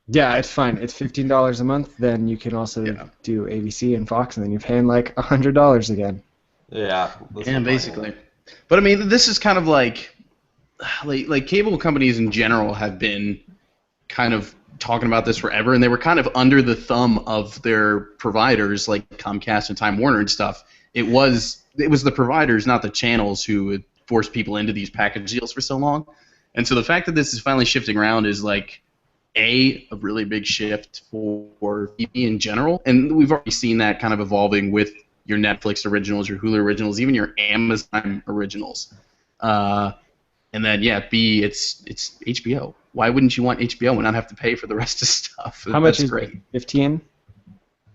[SPEAKER 3] Yeah, it's fine. It's $15 a month. Then you can also do ABC and Fox, and then you're paying like $100 again.
[SPEAKER 2] Yeah.
[SPEAKER 1] Yeah, basically. But I mean, this is kind of like cable companies in general have been kind of talking about this forever, and they were kind of under the thumb of their providers like Comcast and Time Warner and stuff. It was the providers, not the channels, who would force people into these package deals for so long. And so the fact that this is finally shifting around is like a really big shift for TV in general, and we've already seen that kind of evolving with your Netflix originals, your Hulu originals, even your Amazon originals. And then B, it's HBO. Why wouldn't you want HBO and not have to pay for the rest of stuff?
[SPEAKER 3] How much
[SPEAKER 1] That's
[SPEAKER 3] is
[SPEAKER 1] great.
[SPEAKER 3] it? 15?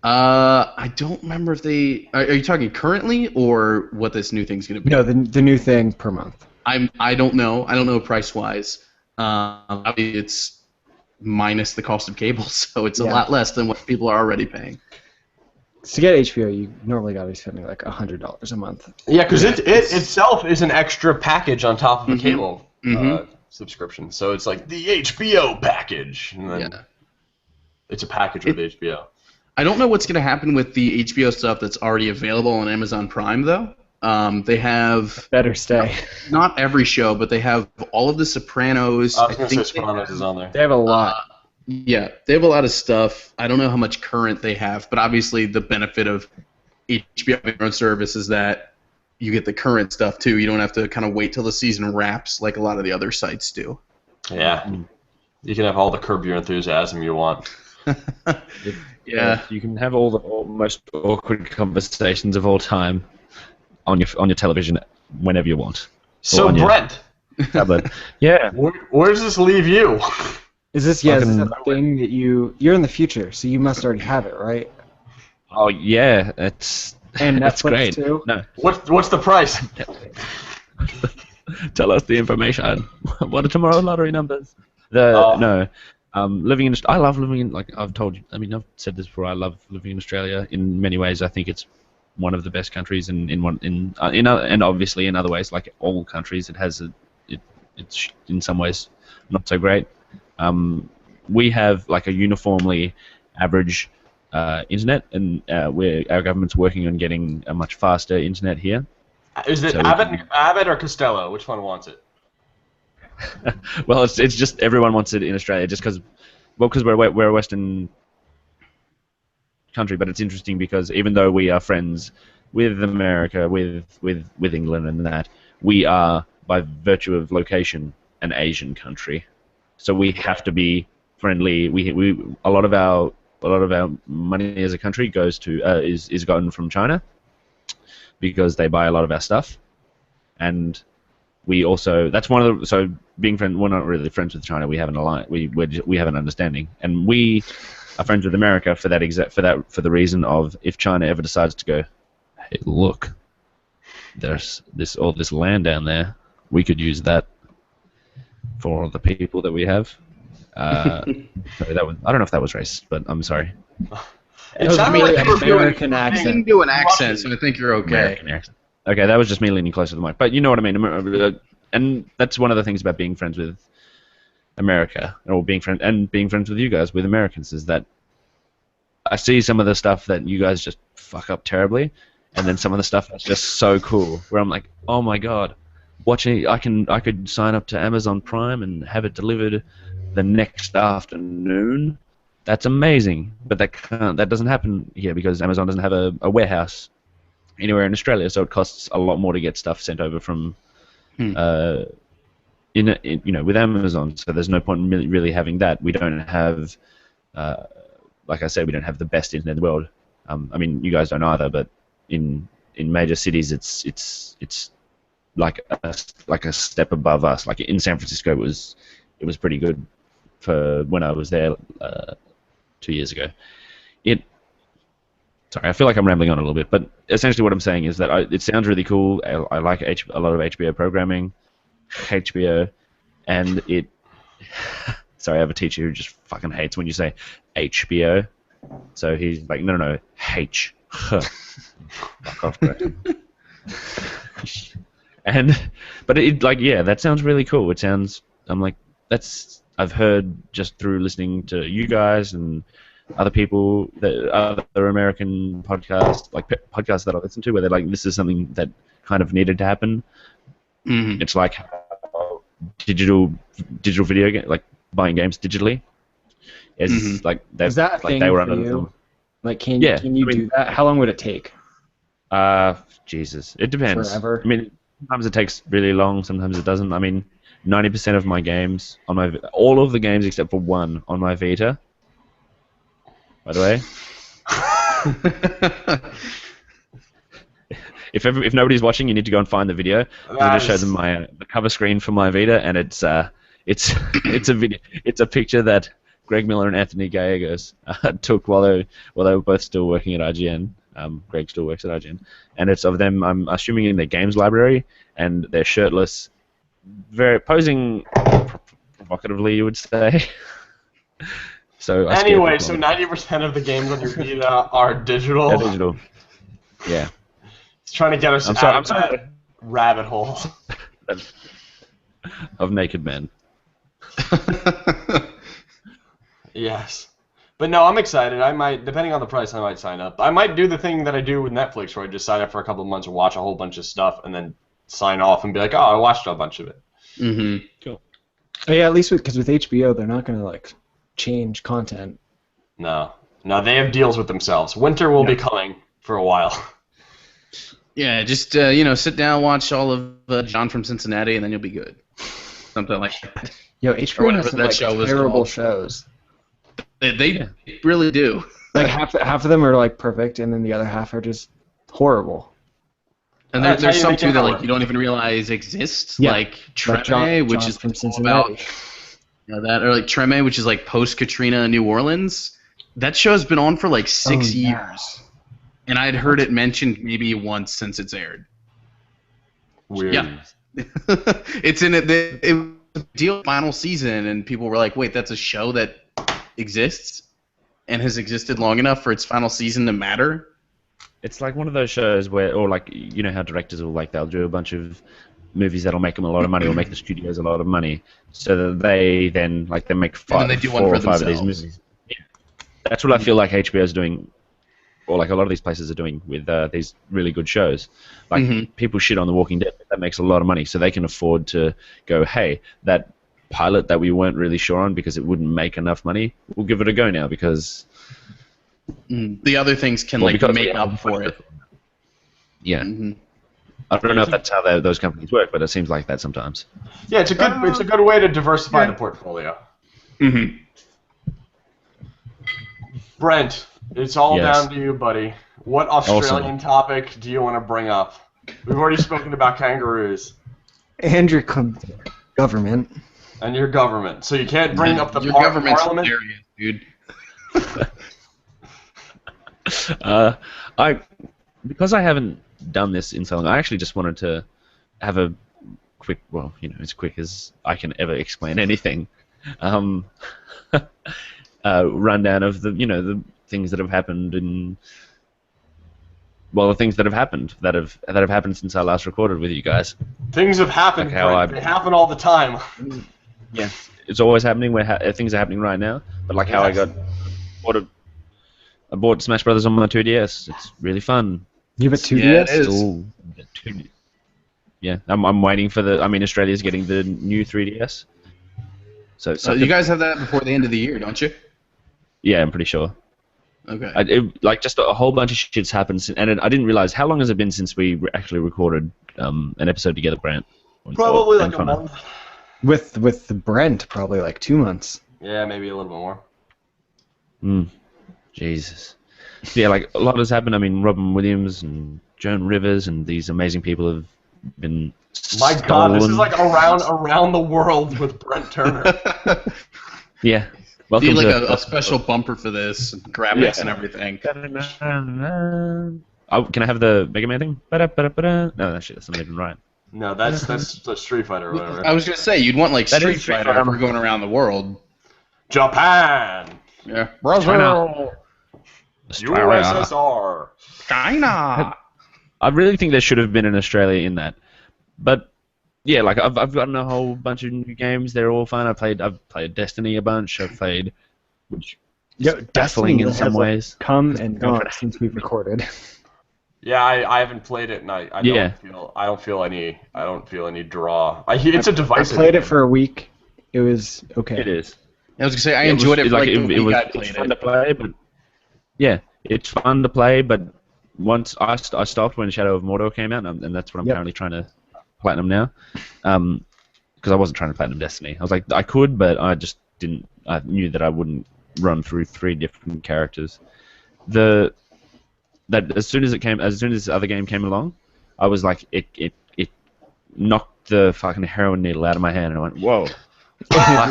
[SPEAKER 1] I don't remember if they are you talking currently or what this new thing's gonna be.
[SPEAKER 3] No, the new thing per month.
[SPEAKER 1] I don't know. I don't know price wise. Obviously it's minus the cost of cable, so it's a lot less than what people are already paying.
[SPEAKER 3] To get HBO, you normally got to be spending like $100 a month.
[SPEAKER 2] Yeah, because it itself is an extra package on top of a cable subscription. So it's like the HBO package. And then it's a package with HBO.
[SPEAKER 1] I don't know what's going to happen with the HBO stuff that's already available on Amazon Prime, though. They have
[SPEAKER 3] Better stay.
[SPEAKER 1] not every show, but they have all of The Sopranos.
[SPEAKER 2] I was going to say Sopranos is on there.
[SPEAKER 3] They have a lot.
[SPEAKER 1] Yeah, they have a lot of stuff. I don't know how much current they have, but obviously the benefit of HBO having their own service is that you get the current stuff too. You don't have to kind of wait till the season wraps like a lot of the other sites do.
[SPEAKER 2] Yeah. You can have all the Curb Your Enthusiasm you want.
[SPEAKER 1] Yeah.
[SPEAKER 4] You can have all the most awkward conversations of all time on your television whenever you want.
[SPEAKER 2] So
[SPEAKER 4] on your
[SPEAKER 2] Brent,
[SPEAKER 4] tablet. Yeah.
[SPEAKER 2] where does this leave you?
[SPEAKER 3] Is this a thing that you're in the future, so you must already have it, right?
[SPEAKER 4] Oh yeah, it's
[SPEAKER 3] And
[SPEAKER 4] that's
[SPEAKER 3] Netflix
[SPEAKER 4] great.
[SPEAKER 3] too?
[SPEAKER 4] No,
[SPEAKER 2] What's the price?
[SPEAKER 4] tell us the information. What are tomorrow lottery numbers? No. I love living in, like I've told you. I mean, I've said this before. I love living in Australia. In many ways, I think it's one of the best countries. And obviously in other ways, like all countries, it's in some ways not so great. We have like a uniformly average internet, and our government's working on getting a much faster internet here.
[SPEAKER 2] Is it
[SPEAKER 4] So
[SPEAKER 2] Abbott or Costello? Which one wants it?
[SPEAKER 4] Well, it's just everyone wants it in Australia, just because we're a Western country. But it's interesting because even though we are friends with America, with England and that, we are by virtue of location an Asian country, so we have to be friendly. We a lot of our money as a country goes to is gotten from China because they buy a lot of our stuff, and we also that's one of the so being friends. We're not really friends with China. We have an alliance. We have an understanding, and we are friends with America for the reason of if China ever decides to go, hey, look, there's all this land down there. We could use that for the people that we have. Sorry, I don't know if that was racist, but I'm sorry.
[SPEAKER 2] It sounded like you were doing
[SPEAKER 3] American accent.
[SPEAKER 1] You can do an accent, so I think you're okay.
[SPEAKER 4] American accent. Okay, that was just me leaning closer to the mic. But you know what I mean. And that's one of the things about being friends with America, or being friends with you guys, with Americans, is that I see some of the stuff that you guys just fuck up terribly, and then some of the stuff that's just so cool, where I'm like, oh my god, I could sign up to Amazon Prime and have it delivered the next afternoon. That's amazing, but that doesn't happen here because Amazon doesn't have a warehouse anywhere in Australia, so it costs a lot more to get stuff sent over from with Amazon. So there's no point in really having that. We don't have, like I said, we don't have the best internet in the world. I mean, you guys don't either, but in major cities, it's like a step above us. Like in San Francisco, it was pretty good for when I was there 2 years ago. Sorry, I feel like I'm rambling on a little bit, but essentially what I'm saying is that it sounds really cool. I like a lot of HBO programming, HBO, and it. Sorry, I have a teacher who just fucking hates when you say HBO. So he's like, no, H. Fuck off, bro. But that sounds really cool. I'm like, I've heard just through listening to you guys and other people, other American podcasts, like podcasts that I listen to, where they're like, this is something that kind of needed to happen. Mm-hmm. It's like how digital video game, like buying games digitally, is like
[SPEAKER 3] is that a thing
[SPEAKER 4] they were
[SPEAKER 3] for
[SPEAKER 4] under
[SPEAKER 3] you? Like, can you do that? How long would it take?
[SPEAKER 4] Jesus, it depends.
[SPEAKER 3] Forever.
[SPEAKER 4] I mean, sometimes it takes really long, sometimes it doesn't. I mean, 90% of my games all of the games except for one on my Vita. By the way, if nobody's watching, you need to go and find the video. I just showed them the cover screen for my Vita, and it's a video. It's a picture that Greg Miller and Anthony Gallegos took while they were both still working at IGN. Greg still works at IGN, and it's of them. I'm assuming in their games library, and they're shirtless, very provocatively, you would say. So
[SPEAKER 2] anyway, so 90% of the games on your Vita are digital.
[SPEAKER 4] They're digital. Yeah.
[SPEAKER 2] It's trying to get us out of that rabbit hole
[SPEAKER 4] of naked men.
[SPEAKER 2] Yes. But no, I'm excited. I might, depending on the price, I might sign up. I might do the thing that I do with Netflix, where I just sign up for a couple of months and watch a whole bunch of stuff, and then sign off and be like, oh, I watched a bunch of it.
[SPEAKER 1] Mm-hmm.
[SPEAKER 3] Cool. Oh, yeah, at least because with HBO, they're not going to like change content.
[SPEAKER 2] No, they have deals with themselves. Winter will be coming for a while.
[SPEAKER 1] Yeah, just sit down, watch all of John from Cincinnati, and then you'll be good. Something like that.
[SPEAKER 3] Yo, HBO has some like terrible shows.
[SPEAKER 1] They really do.
[SPEAKER 3] Like half of them are like perfect, and then the other half are just horrible.
[SPEAKER 1] And there's some too that like you don't even realize exist, like Treme, which is
[SPEAKER 3] from Cincinnati.
[SPEAKER 1] That, or like Treme, which is like post Katrina New Orleans. That show's been on for like 6 years, and I'd heard it mentioned maybe once since it's aired.
[SPEAKER 2] Weird.
[SPEAKER 1] Yeah, it's in it. It was a deal final season, and people were like, "Wait, that's a show that exists and has existed long enough for its final season to matter."
[SPEAKER 4] It's like one of those shows where, or like, you know how directors will they'll do a bunch of movies that'll make them a lot of money, or make the studios a lot of money, so that they then they make four or five of these movies. Yeah. That's what I feel like HBO is doing, or like a lot of these places are doing with these really good shows. Like people shit on The Walking Dead, but that makes a lot of money, so they can afford to go, hey, that pilot that we weren't really sure on because it wouldn't make enough money, we'll give it a go now because
[SPEAKER 1] the other things can make up for it.
[SPEAKER 4] Yeah. I don't know if that's how those companies work, but it seems like that sometimes.
[SPEAKER 2] Yeah, it's a good way to diversify the portfolio.
[SPEAKER 1] Mm-hmm.
[SPEAKER 2] Brent, it's all down to you, buddy. What Australian topic do you want to bring up? We've already spoken about kangaroos.
[SPEAKER 3] And your government.
[SPEAKER 2] And your government. So you can't bring up the
[SPEAKER 1] Your government's
[SPEAKER 2] parliament.
[SPEAKER 1] hilarious, dude.
[SPEAKER 4] Because I haven't done this in so long, I actually just wanted to have a quick, well, as quick as I can ever explain anything, rundown of the things that have happened the things that have happened that have happened since I last recorded with you guys.
[SPEAKER 2] Things have happened.
[SPEAKER 4] Like
[SPEAKER 2] they happen all the time.
[SPEAKER 4] Yeah, it's always happening. Things are happening right now. But like how I bought Smash Brothers on my 2DS. It's really fun.
[SPEAKER 3] You have a 2DS?
[SPEAKER 1] Yeah, it is.
[SPEAKER 4] Yeah, I'm waiting for Australia's getting the new 3DS.
[SPEAKER 1] So you guys have that before the end of the year, don't you?
[SPEAKER 4] Yeah, I'm pretty sure.
[SPEAKER 1] Okay.
[SPEAKER 4] Just a whole bunch of shit's happened, and I didn't realize how long has it been since we actually recorded an episode together, Brant?
[SPEAKER 2] Probably like a month.
[SPEAKER 3] With Brent, probably like 2 months.
[SPEAKER 2] Yeah, maybe a little bit more.
[SPEAKER 4] Jesus. Yeah, like a lot has happened. I mean, Robin Williams and Joan Rivers and these amazing people have been
[SPEAKER 2] My
[SPEAKER 4] stolen.
[SPEAKER 2] God, this is like around the world with Brent Turner.
[SPEAKER 4] Yeah.
[SPEAKER 1] Do
[SPEAKER 4] Welcome
[SPEAKER 1] like
[SPEAKER 4] to
[SPEAKER 1] a special bumper for this, graphics and everything.
[SPEAKER 4] Oh, can I have the Mega Man thing? No, that's not even right.
[SPEAKER 2] No, that's the Street Fighter or whatever.
[SPEAKER 1] I was gonna say you'd want like
[SPEAKER 4] That
[SPEAKER 1] Street
[SPEAKER 4] is Street
[SPEAKER 1] Fighter
[SPEAKER 4] Fighter.
[SPEAKER 1] if we're going around the world.
[SPEAKER 2] Japan,
[SPEAKER 1] Yeah.
[SPEAKER 4] China.
[SPEAKER 2] USSR.
[SPEAKER 1] China.
[SPEAKER 4] I really think there should have been an Australia in that, but yeah, like I've gotten a whole bunch of new games. They're all fun. I've played Destiny a bunch. I've played, which is baffling in some ways.
[SPEAKER 3] Come and gone since we've recorded.
[SPEAKER 2] Yeah, I haven't played it, and I don't feel any draw. It's a device.
[SPEAKER 3] I played it for a week. It was okay.
[SPEAKER 4] It is.
[SPEAKER 1] I was gonna say I enjoyed it for like the week I
[SPEAKER 4] It's
[SPEAKER 1] played
[SPEAKER 4] fun
[SPEAKER 1] it.
[SPEAKER 4] to play, but yeah, it's fun to play. But once I stopped when Shadow of Mordor came out, and that's what I'm currently trying to platinum now. Because I wasn't trying to platinum Destiny. I was like, I could, but I just didn't. I knew that I wouldn't run through 3 different characters. That as soon as this other game came along, I was like, it knocked the fucking heroin needle out of my hand, and I went, whoa.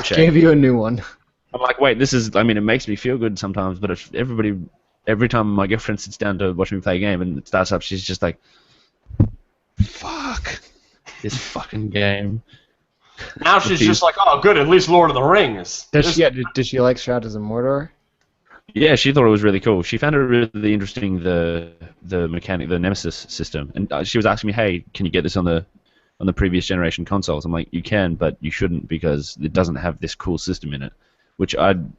[SPEAKER 3] Gave you a new one.
[SPEAKER 4] I'm like, wait, this is. I mean, it makes me feel good sometimes, but if every time my girlfriend sits down to watch me play a game and it starts up, she's just like, fuck this fucking game.
[SPEAKER 2] Now she's just like, oh, good, at least Lord of the Rings.
[SPEAKER 3] Did she like Shadows of Mordor?
[SPEAKER 4] Yeah, she thought it was really cool. She found it really interesting, the mechanic, the Nemesis system, and she was asking me, hey, can you get this on the previous generation consoles? I'm like, you can, but you shouldn't because it doesn't have this cool system in it, which I don't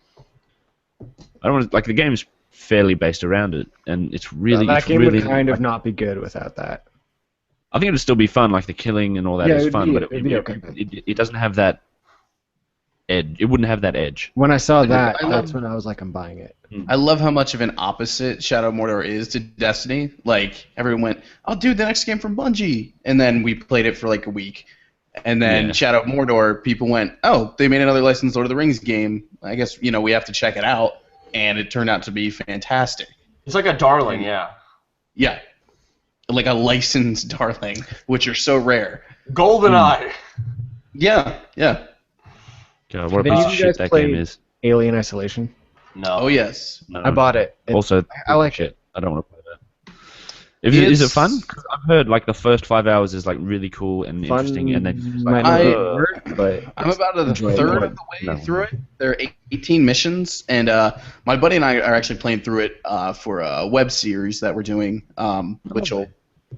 [SPEAKER 4] want to, like, the game's fairly based around it, and it's really
[SPEAKER 3] that game
[SPEAKER 4] really,
[SPEAKER 3] would kind of not be good without that.
[SPEAKER 4] I think it'd still be fun, like the killing and all that is fun, but it doesn't have that edge. It wouldn't have that edge.
[SPEAKER 3] When I saw that, that's when I was like, I'm buying it.
[SPEAKER 1] I love how much of an opposite Shadow of Mordor is to Destiny. Like, everyone went, oh, dude, the next game from Bungie. And then we played it for like a week. And then Shadow of Mordor, people went, oh, they made another licensed Lord of the Rings game. I guess, we have to check it out. And it turned out to be fantastic.
[SPEAKER 2] It's like a darling, yeah.
[SPEAKER 1] Yeah. Like a licensed darling, which are so rare.
[SPEAKER 2] GoldenEye.
[SPEAKER 1] Yeah.
[SPEAKER 4] God, what a
[SPEAKER 3] Have
[SPEAKER 4] piece
[SPEAKER 3] any
[SPEAKER 4] of
[SPEAKER 3] of you
[SPEAKER 4] shit
[SPEAKER 3] guys
[SPEAKER 4] that
[SPEAKER 3] played
[SPEAKER 4] game is.
[SPEAKER 3] Alien Isolation?
[SPEAKER 2] No.
[SPEAKER 1] Oh, yes.
[SPEAKER 4] No,
[SPEAKER 3] I bought it.
[SPEAKER 4] Also,
[SPEAKER 3] I like
[SPEAKER 4] shit.
[SPEAKER 3] it.
[SPEAKER 4] I don't want to play that. Is it fun? 'Cause I've heard like the first 5 hours is like really cool and interesting, and then you're just like,
[SPEAKER 3] might not be
[SPEAKER 1] I-
[SPEAKER 3] a word, but
[SPEAKER 1] I'm about a
[SPEAKER 3] enjoy it.
[SPEAKER 1] third of the way through it. There are 18 missions, and my buddy and I are actually playing through it for a web series that we're doing, which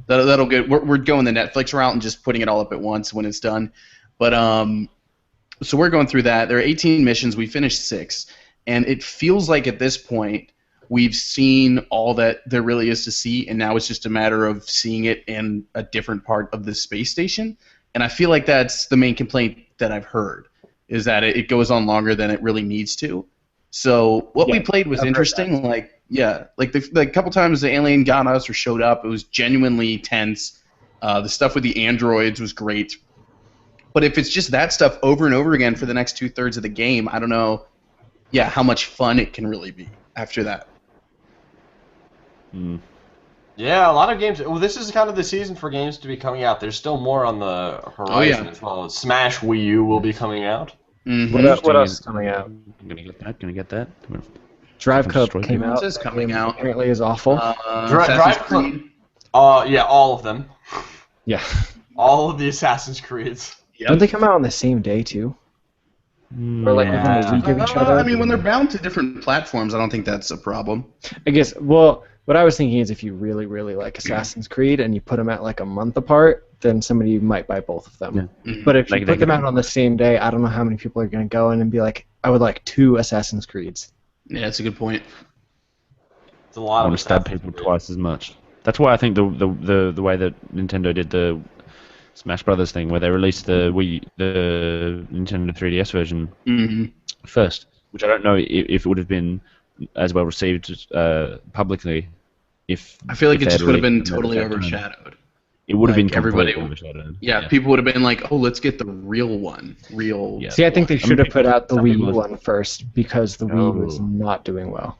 [SPEAKER 1] that'll get. We're going the Netflix route and just putting it all up at once when it's done. But so we're going through that. There are 18 missions. We finished 6, and it feels like at this point we've seen all that there really is to see, and now it's just a matter of seeing it in a different part of the space station. And I feel like that's the main complaint that I've heard, is that it goes on longer than it really needs to. So what we played was interesting. Like the couple times the alien got us or showed up, it was genuinely tense. The stuff with the androids was great. But if it's just that stuff over and over again for the next 2/3 of the game, I don't know, how much fun it can really be after that.
[SPEAKER 2] Yeah, a lot of games. Well, this is kind of the season for games to be coming out. There's still more on the horizon as well. Smash Wii U will be coming out.
[SPEAKER 1] Mm-hmm.
[SPEAKER 3] What else is coming out?
[SPEAKER 4] I'm gonna get that. Gonna get that.
[SPEAKER 3] Drive
[SPEAKER 4] Fucking
[SPEAKER 3] Cup
[SPEAKER 4] destroy
[SPEAKER 3] came
[SPEAKER 4] people.
[SPEAKER 3] out.
[SPEAKER 1] This is coming out.
[SPEAKER 3] Apparently is awful.
[SPEAKER 2] Drive
[SPEAKER 1] Assassin's
[SPEAKER 2] Club.
[SPEAKER 1] Creed.
[SPEAKER 2] Yeah, all of them.
[SPEAKER 3] Yeah.
[SPEAKER 2] All of the Assassin's Creeds.
[SPEAKER 1] Yep.
[SPEAKER 3] Don't they come out on the same day too? Or like within a week of each other?
[SPEAKER 1] I mean, when they're bound to different platforms, I don't think that's a problem.
[SPEAKER 3] I guess. Well, what I was thinking is if you really, really like Assassin's Creed and you put them out like a month apart, then somebody might buy both of them.
[SPEAKER 4] Yeah.
[SPEAKER 1] Mhm.
[SPEAKER 3] But if you
[SPEAKER 4] Like,
[SPEAKER 3] put them out on the same day, I don't know how many people are going to go in and be like, I would like 2 Assassin's Creeds.
[SPEAKER 1] Yeah, that's a good point.
[SPEAKER 2] It's a
[SPEAKER 4] I
[SPEAKER 2] lot
[SPEAKER 4] want
[SPEAKER 2] of
[SPEAKER 4] to stab
[SPEAKER 2] Assassin's
[SPEAKER 4] people
[SPEAKER 2] Creed.
[SPEAKER 4] twice as much. That's why I think the way that Nintendo did the Smash Brothers thing, where they released the Nintendo 3DS version
[SPEAKER 1] Mm-hmm.
[SPEAKER 4] first, which I don't know if it would have been as well received publicly. If
[SPEAKER 1] I feel like
[SPEAKER 4] if
[SPEAKER 1] it
[SPEAKER 4] they
[SPEAKER 1] just
[SPEAKER 4] had
[SPEAKER 1] would have been
[SPEAKER 4] released them at the
[SPEAKER 1] totally
[SPEAKER 4] same time.
[SPEAKER 1] overshadowed.
[SPEAKER 4] It would have been
[SPEAKER 1] like, everybody-
[SPEAKER 4] completely overshadowed.
[SPEAKER 1] Yeah, people would have been like, "Oh, let's get the real one, real."
[SPEAKER 4] Yeah.
[SPEAKER 3] See, I think they should have put out the
[SPEAKER 4] some
[SPEAKER 3] Wii
[SPEAKER 4] people
[SPEAKER 3] U
[SPEAKER 4] have-
[SPEAKER 3] one first because the Wii was
[SPEAKER 4] Oh.
[SPEAKER 3] not doing well.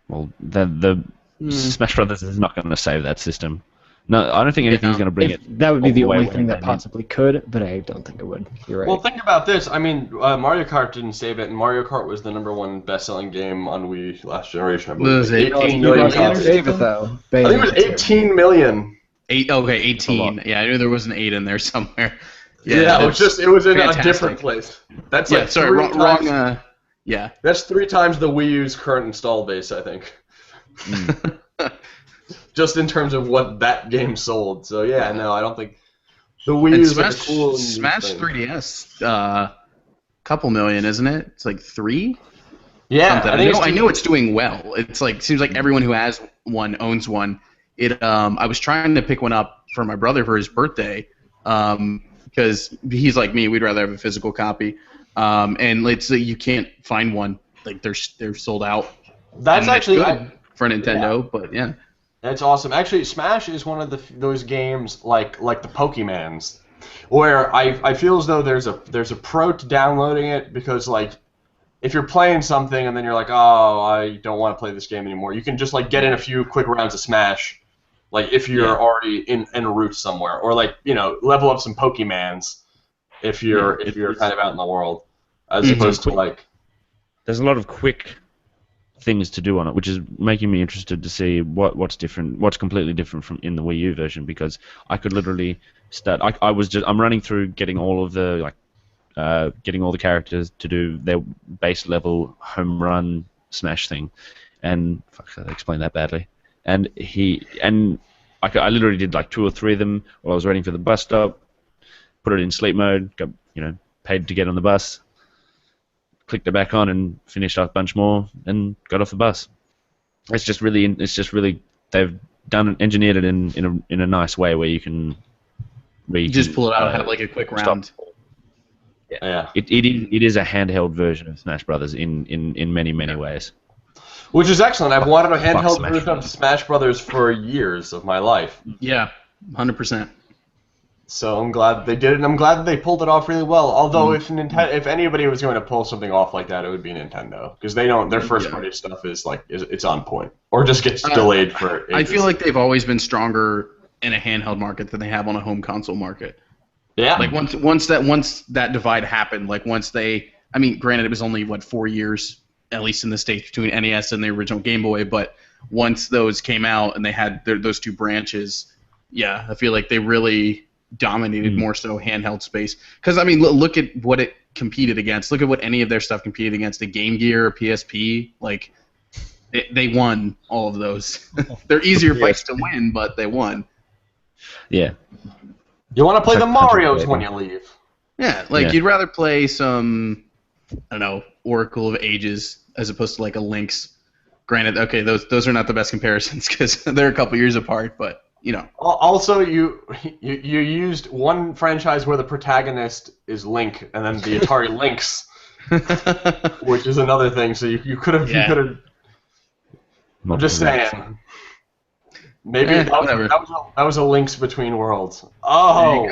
[SPEAKER 4] Well, the Smash Brothers is not going to save that system. No, I don't think anything's
[SPEAKER 1] Yeah.
[SPEAKER 4] going to bring
[SPEAKER 3] If,
[SPEAKER 4] it.
[SPEAKER 3] that would be
[SPEAKER 4] all
[SPEAKER 3] the
[SPEAKER 4] the way
[SPEAKER 3] only
[SPEAKER 4] where
[SPEAKER 3] thing
[SPEAKER 4] they
[SPEAKER 3] that
[SPEAKER 4] need.
[SPEAKER 3] possibly could, but I don't think it would. You're right.
[SPEAKER 2] Well, think about this. I mean, Mario Kart didn't save it, and Mario Kart was the #1 best-selling game on Wii last generation. I believe.
[SPEAKER 1] Was it
[SPEAKER 2] 18
[SPEAKER 1] 18
[SPEAKER 2] million
[SPEAKER 1] million?
[SPEAKER 2] copies.
[SPEAKER 3] Save it though.
[SPEAKER 2] I think it was 18 million.
[SPEAKER 1] 18. Yeah, I knew there was an 8 in there somewhere.
[SPEAKER 2] Yeah, it was
[SPEAKER 1] that's
[SPEAKER 2] in
[SPEAKER 1] fantastic.
[SPEAKER 2] a different place. That's
[SPEAKER 1] Yeah,
[SPEAKER 2] like
[SPEAKER 1] sorry,
[SPEAKER 2] three
[SPEAKER 1] wrong.
[SPEAKER 2] times-
[SPEAKER 1] Yeah.
[SPEAKER 2] That's 3 times the Wii U's current install base, I think. Just in terms of what that game sold. So yeah, no, I don't think the Wii
[SPEAKER 1] And
[SPEAKER 2] U's
[SPEAKER 1] Smash,
[SPEAKER 2] like a cool new
[SPEAKER 1] Smash
[SPEAKER 2] thing.
[SPEAKER 1] 3DS, couple million, isn't it? It's like 3.
[SPEAKER 2] Yeah,
[SPEAKER 1] Something.
[SPEAKER 2] I think
[SPEAKER 1] I know it's doing well. It's like seems like everyone who has one owns one. I was trying to pick one up for my brother for his birthday, because he's like me. We'd rather have a physical copy. And it's you can't find one. Like they're sold out.
[SPEAKER 2] That's
[SPEAKER 1] And
[SPEAKER 2] actually
[SPEAKER 1] good for Nintendo, but yeah.
[SPEAKER 2] That's awesome. Actually, Smash is one of those games like the Pokemans, where I feel as though there's a pro to downloading it because like if you're playing something and then you're like, oh, I don't want to play this game anymore, you can just like get in a few quick rounds of Smash, like if you're already in a route somewhere, or like level up some Pokemans if you're kind of out in the world, as opposed to like.
[SPEAKER 4] There's a lot of quick things to do on it, which is making me interested to see what's different, what's completely different from in the Wii U version, because I could literally start. I'm running through getting all of the getting all the characters to do their base level home run Smash thing, and fuck, I explained that badly. And I literally did like 2 or 3 of them while I was waiting for the bus stop. Put it in sleep mode. Got paid to get on the bus. Clicked it back on and finished off a bunch more and got off the bus. It's just really they've engineered it in a nice way where you can
[SPEAKER 1] Just pull it out and have like a quick
[SPEAKER 4] stop.
[SPEAKER 1] round.
[SPEAKER 2] Yeah.
[SPEAKER 4] It is a handheld version of Smash Brothers in many ways.
[SPEAKER 2] Which is excellent. I've wanted a handheld
[SPEAKER 4] Smash
[SPEAKER 2] version of
[SPEAKER 4] Brothers.
[SPEAKER 2] Smash Brothers for years of my life.
[SPEAKER 1] Yeah, 100%.
[SPEAKER 2] So I'm glad they did it, and I'm glad that they pulled it off really well. Although if anybody was going to pull something off like that, it would be Nintendo, because their first party stuff is it's on point, or just gets delayed for ages.
[SPEAKER 1] I feel like they've always been stronger in a handheld market than they have on a home console market.
[SPEAKER 2] yeah,
[SPEAKER 1] Like once that divide happened, like once they, I mean, granted it was only 4 years, at least in the States, between NES and the original Game Boy, but once those came out and they had those 2 branches, yeah, I feel like they really dominated more so handheld space. Because I mean, look at what it competed against. Look at what any of their stuff competed against. The Game Gear, or PSP, like they won all of those. They're easier fights to win, but they won.
[SPEAKER 4] Yeah.
[SPEAKER 2] you want to play the
[SPEAKER 4] Country
[SPEAKER 2] Marios
[SPEAKER 4] Club.
[SPEAKER 2] when you leave.
[SPEAKER 1] Yeah, like
[SPEAKER 4] Yeah.
[SPEAKER 1] you'd rather play some, I don't know, Oracle of Ages as opposed to like a Lynx. Granted, okay, those are not the best comparisons because they're a couple years apart, but
[SPEAKER 2] Also, you used one franchise where the protagonist is Link, and then the Atari Lynx, which is another thing. So you could have I'm just saying. Maybe
[SPEAKER 1] whatever.
[SPEAKER 2] that was a Lynx Between Worlds. Oh,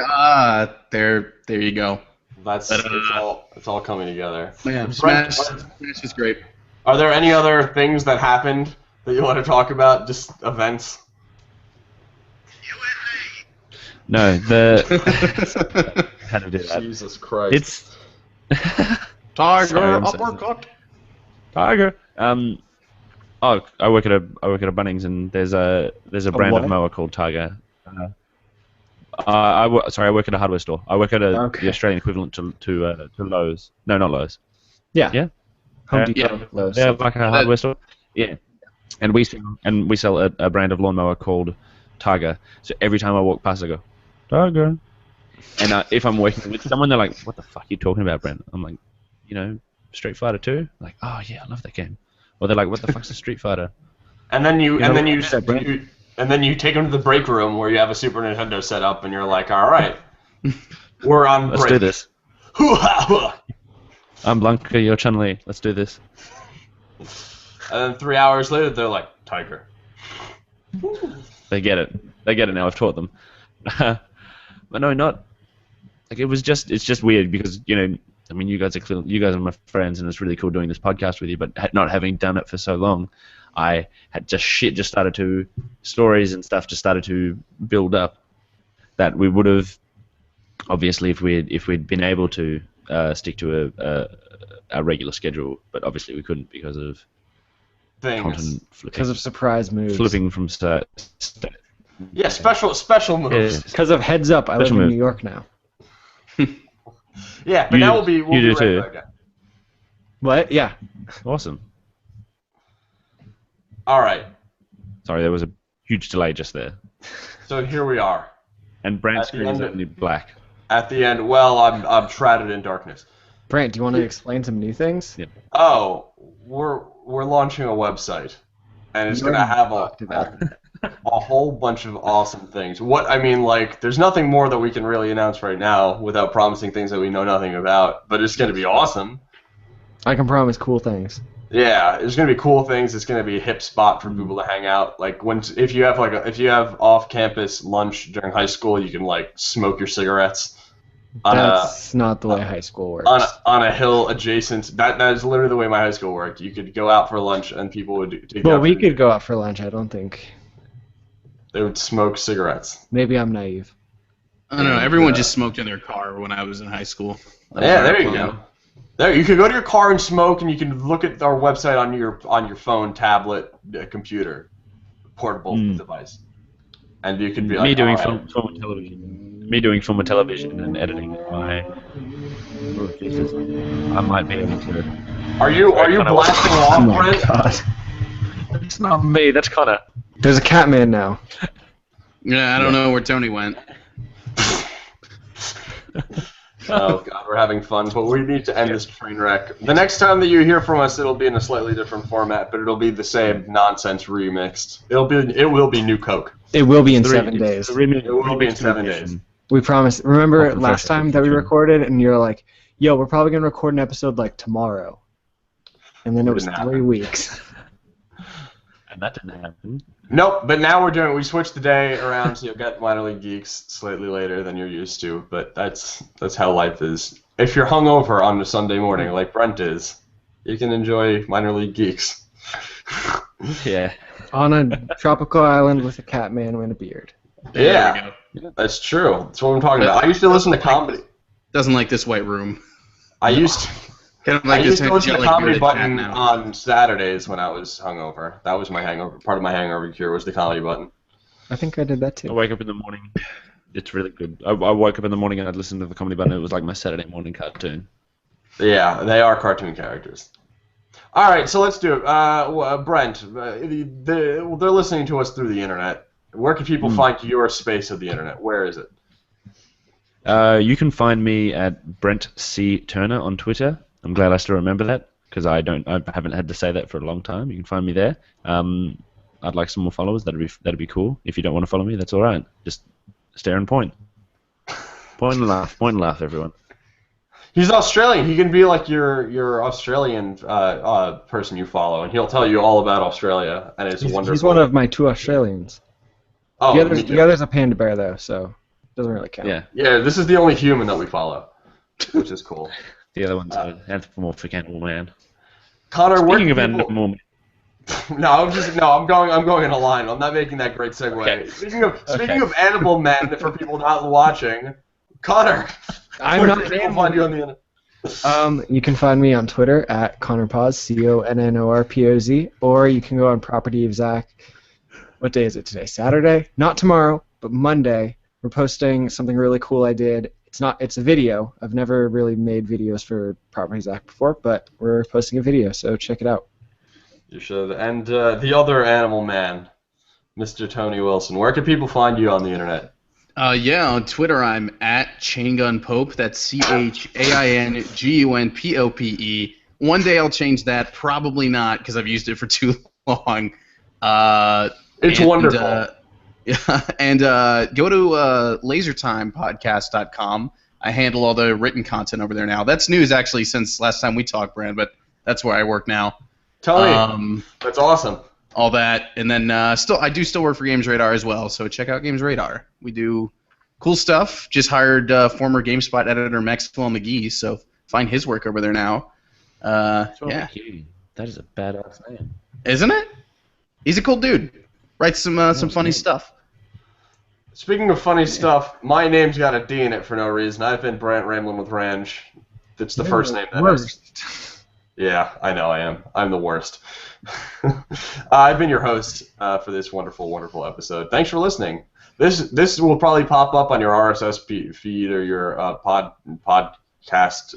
[SPEAKER 1] there you go.
[SPEAKER 2] it's all coming together.
[SPEAKER 1] Yeah,
[SPEAKER 2] Brent,
[SPEAKER 1] Smash is great.
[SPEAKER 2] Are there any other things that happened that you want to talk about? Just events?
[SPEAKER 4] No, the how to do that?
[SPEAKER 2] Jesus Christ.
[SPEAKER 4] It's
[SPEAKER 1] Tiger
[SPEAKER 4] Sorry, I'm so-
[SPEAKER 1] uppercut.
[SPEAKER 4] Tiger. Oh, I work at a Bunnings, and there's a brand
[SPEAKER 3] what?
[SPEAKER 4] of mower called Tiger. Sorry, I work at a hardware store. I work at the Australian equivalent to Lowe's. No, not Lowe's.
[SPEAKER 3] Yeah.
[SPEAKER 4] Yeah.
[SPEAKER 3] Home
[SPEAKER 4] Yeah.
[SPEAKER 3] Depot. Lowe's.
[SPEAKER 4] Yeah, like a hardware store. Yeah. And we sell a brand of lawnmower called Tiger. So every time I walk past, I go, Tiger. And if I'm working with someone, they're like, "What the fuck are you talking about, Brent?" I'm like, Street Fighter 2. Like, oh yeah, I love that game. Or they're like, "What the fuck's a Street Fighter?"
[SPEAKER 2] And then you
[SPEAKER 3] Brent?
[SPEAKER 2] and then you take them to the break room where you have a Super Nintendo set up, and you're like, "All right, we're on break.
[SPEAKER 4] Let's do this.
[SPEAKER 2] Hoo-ha-ha.
[SPEAKER 4] I'm Blanca, you're Chun-Li. Let's do this.
[SPEAKER 2] And then 3 hours later, they're like, Tiger.
[SPEAKER 4] They get it. They get it now. I've taught them. But no, not. Like it's just weird because I mean, you guys are my friends, and it's really cool doing this podcast with you. But not having done it for so long, I had just started to stories and stuff just started to build up that we would have obviously if we'd been able to stick to a regular schedule, but obviously we couldn't because of content flipping.
[SPEAKER 3] Because of surprise moves.
[SPEAKER 4] Flipping from
[SPEAKER 2] Yeah, special moves.
[SPEAKER 3] Because of heads up, I live in New York now.
[SPEAKER 2] Yeah, but
[SPEAKER 4] You-
[SPEAKER 2] now we'll be
[SPEAKER 4] you
[SPEAKER 2] right
[SPEAKER 4] do too.
[SPEAKER 2] back again.
[SPEAKER 3] What? Yeah.
[SPEAKER 4] Awesome.
[SPEAKER 2] All right,
[SPEAKER 4] Sorry, there was a huge delay just there.
[SPEAKER 2] so here we are.
[SPEAKER 4] And brand
[SPEAKER 2] At the
[SPEAKER 4] screen is
[SPEAKER 2] end of-
[SPEAKER 4] only black.
[SPEAKER 2] At the end, well, I'm shrouded in darkness.
[SPEAKER 3] Brant, do you want to explain some new things?
[SPEAKER 4] Yeah.
[SPEAKER 2] Oh, we're launching a website, and it's
[SPEAKER 3] You
[SPEAKER 2] gonna
[SPEAKER 3] already
[SPEAKER 2] have
[SPEAKER 3] talked about
[SPEAKER 2] a whole bunch of awesome things. There's nothing more that we can really announce right now without promising things that we know nothing about. But it's gonna be awesome.
[SPEAKER 3] I can promise cool things.
[SPEAKER 2] Yeah, there's gonna be cool things. It's gonna be a hip spot for people to hang out. Like if you have off-campus lunch during high school, you can like smoke your cigarettes
[SPEAKER 3] That's not the way high school works.
[SPEAKER 2] on a hill adjacent. That is literally the way my high school worked. You could go out for lunch and people would take
[SPEAKER 3] Well, we could go out for lunch, I don't think.
[SPEAKER 2] They would smoke cigarettes.
[SPEAKER 3] Maybe I'm naive.
[SPEAKER 1] I don't know. Everyone just smoked in their car when I was in high school. That was
[SPEAKER 2] Yeah,
[SPEAKER 1] our
[SPEAKER 2] there you
[SPEAKER 1] plan.
[SPEAKER 2] go. There, you could go to your car and smoke, and you can look at our website on your phone, tablet, computer, portable device, and you could be like,
[SPEAKER 4] Me doing
[SPEAKER 2] "All right."
[SPEAKER 4] film and television. Me doing film and television and editing my. Oh, Jesus. I might be able to.
[SPEAKER 2] Are you blasting off, Brent?
[SPEAKER 3] God.
[SPEAKER 4] It's not me. That's Connor.
[SPEAKER 3] There's a Catman now.
[SPEAKER 1] Yeah, I don't know where Tony went.
[SPEAKER 2] Oh God, we're having fun, but we need to end this train wreck. The next time that you hear from us, it'll be in a slightly different format, but it'll be the same nonsense remixed. It will be New Coke.
[SPEAKER 3] It will be in 7 days.
[SPEAKER 2] It will be in 7 days.
[SPEAKER 3] We promise. Remember
[SPEAKER 4] Oh,
[SPEAKER 3] last
[SPEAKER 4] professional
[SPEAKER 3] time that we
[SPEAKER 4] feature.
[SPEAKER 3] recorded, and you're like, "Yo, we're probably gonna record an episode like tomorrow," and then it was
[SPEAKER 2] Didn't
[SPEAKER 3] 3
[SPEAKER 2] happen.
[SPEAKER 3] weeks.
[SPEAKER 4] And that didn't happen.
[SPEAKER 2] Nope, but now we switched the day around, so you'll get Minor League Geeks slightly later than you're used to, but that's how life is. If you're hungover on a Sunday morning like Brent is, you can enjoy Minor League Geeks.
[SPEAKER 4] Yeah.
[SPEAKER 3] On a tropical island with a Catman and a beard.
[SPEAKER 2] Yeah.
[SPEAKER 1] There we go.
[SPEAKER 2] That's true. That's what I'm talking about. I used to listen to comedy.
[SPEAKER 1] Doesn't like this white room.
[SPEAKER 2] I used
[SPEAKER 1] Kind of
[SPEAKER 2] I
[SPEAKER 1] like
[SPEAKER 2] used
[SPEAKER 1] this
[SPEAKER 2] to listen to
[SPEAKER 1] angelic
[SPEAKER 2] Comedy
[SPEAKER 1] bearded cat
[SPEAKER 2] Button
[SPEAKER 1] now.
[SPEAKER 2] on Saturdays when I was hungover. That was my hangover. Part of my hangover cure was the Comedy Button.
[SPEAKER 3] I think I did that
[SPEAKER 4] I
[SPEAKER 3] too.
[SPEAKER 4] wake up in the morning. It's really good. I woke up in the morning and I'd listen to the Comedy Button. It was like my Saturday morning cartoon.
[SPEAKER 2] Yeah, they are cartoon characters. All right, so let's do it. Brent, they're listening to us through the internet. Where can people find your space of the internet? Where is it?
[SPEAKER 4] You can find me at Brent C. Turner on Twitter. I'm glad I still remember that because I haven't had to say that for a long time. You can find me there. I'd like some more followers. That'd be cool. If you don't want to follow me, that's all right. Just stare and point. Point and laugh. Point and laugh, everyone.
[SPEAKER 2] He's Australian. He can be like your Australian person you follow, and he'll tell you all about Australia, and it's wonderful.
[SPEAKER 3] He's one of my 2 Australians.
[SPEAKER 2] Oh,
[SPEAKER 3] the
[SPEAKER 2] me too.
[SPEAKER 3] the other's a panda bear though, so doesn't really count.
[SPEAKER 4] Yeah.
[SPEAKER 2] Yeah, this is the only human that we follow, which is cool.
[SPEAKER 4] The other one's an anthropomorphic animal man.
[SPEAKER 2] Connor, where
[SPEAKER 4] Speaking of
[SPEAKER 2] can people,
[SPEAKER 4] animal,
[SPEAKER 2] I'm going in a line. I'm not making that great segue.
[SPEAKER 4] Okay.
[SPEAKER 2] Speaking of animal men, for people not watching, Connor.
[SPEAKER 3] I'm not
[SPEAKER 2] where
[SPEAKER 3] an
[SPEAKER 2] can people
[SPEAKER 3] animal.
[SPEAKER 2] find you on the internet?
[SPEAKER 3] You can find me on Twitter at ConnorPoz, ConnorPoz, or you can go on Property of Zach. What day is it today? Saturday? Not tomorrow, but Monday. We're posting something really cool I did. It's a video. I've never really made videos for Property of Zach before, but we're posting a video, so check it out.
[SPEAKER 2] You should. And the other animal man, Mr. Tony Wilson. Where can people find you on the internet?
[SPEAKER 1] On Twitter I'm at ChainGunPope. That's ChainGunPope. One day I'll change that. Probably not, because I've used it for too long.
[SPEAKER 2] It's wonderful.
[SPEAKER 1] And go to lasertimepodcast.com. I handle all the written content over there now. That's news, actually, since last time we talked, Brand, but that's where I work now.
[SPEAKER 2] Tony, that's awesome.
[SPEAKER 1] All that, and then I do still work for Games Radar as well, so check out Games Radar. We do cool stuff. Just hired former GameSpot editor Maxwell McGee, so find his work over there now. Yeah.
[SPEAKER 4] That is a badass name.
[SPEAKER 1] Isn't it? He's a cool dude. Writes some funny stuff.
[SPEAKER 2] Speaking of funny stuff, my name's got a D in it for no reason. I've been Brant Ramblin' with Range. That's the first name that is. Yeah, I know I am. I'm the worst. I've been your host for this wonderful, wonderful episode. Thanks for listening. This will probably pop up on your RSS feed or your podcast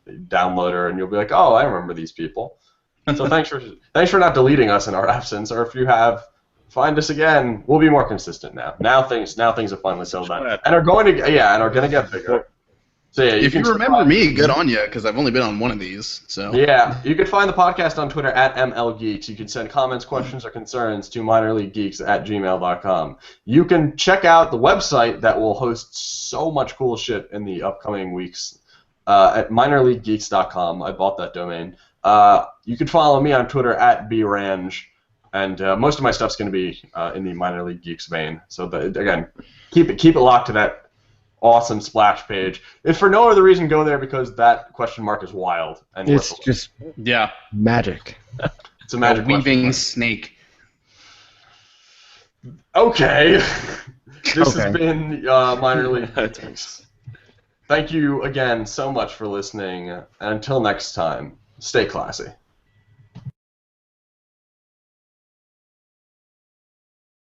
[SPEAKER 2] downloader, and you'll be like, oh, I remember these people. So thanks for not deleting us in our absence, or if you have, find us again. We'll be more consistent now. Now things have finally settled down, and are going to get bigger. So yeah,
[SPEAKER 1] if you remember me, good on you, because I've only been on one of these. So
[SPEAKER 2] yeah, you can find the podcast on Twitter at MLGeeks. You can send comments, questions, or concerns to minorleaguegeeks@gmail.com. You can check out the website that will host so much cool shit in the upcoming weeks at minorleaguegeeks.com. I bought that domain. You can follow me on Twitter at BRange, and most of my stuff's going to be in the Minor League Geeks vein. So again, keep it locked to that awesome splash page. If for no other reason, go there because that question mark is wild. And
[SPEAKER 3] it's just magic.
[SPEAKER 2] It's a magic
[SPEAKER 1] weaving snake.
[SPEAKER 2] Okay. This has been Minor League Geeks. Thank you again so much for listening. And until next time, stay classy.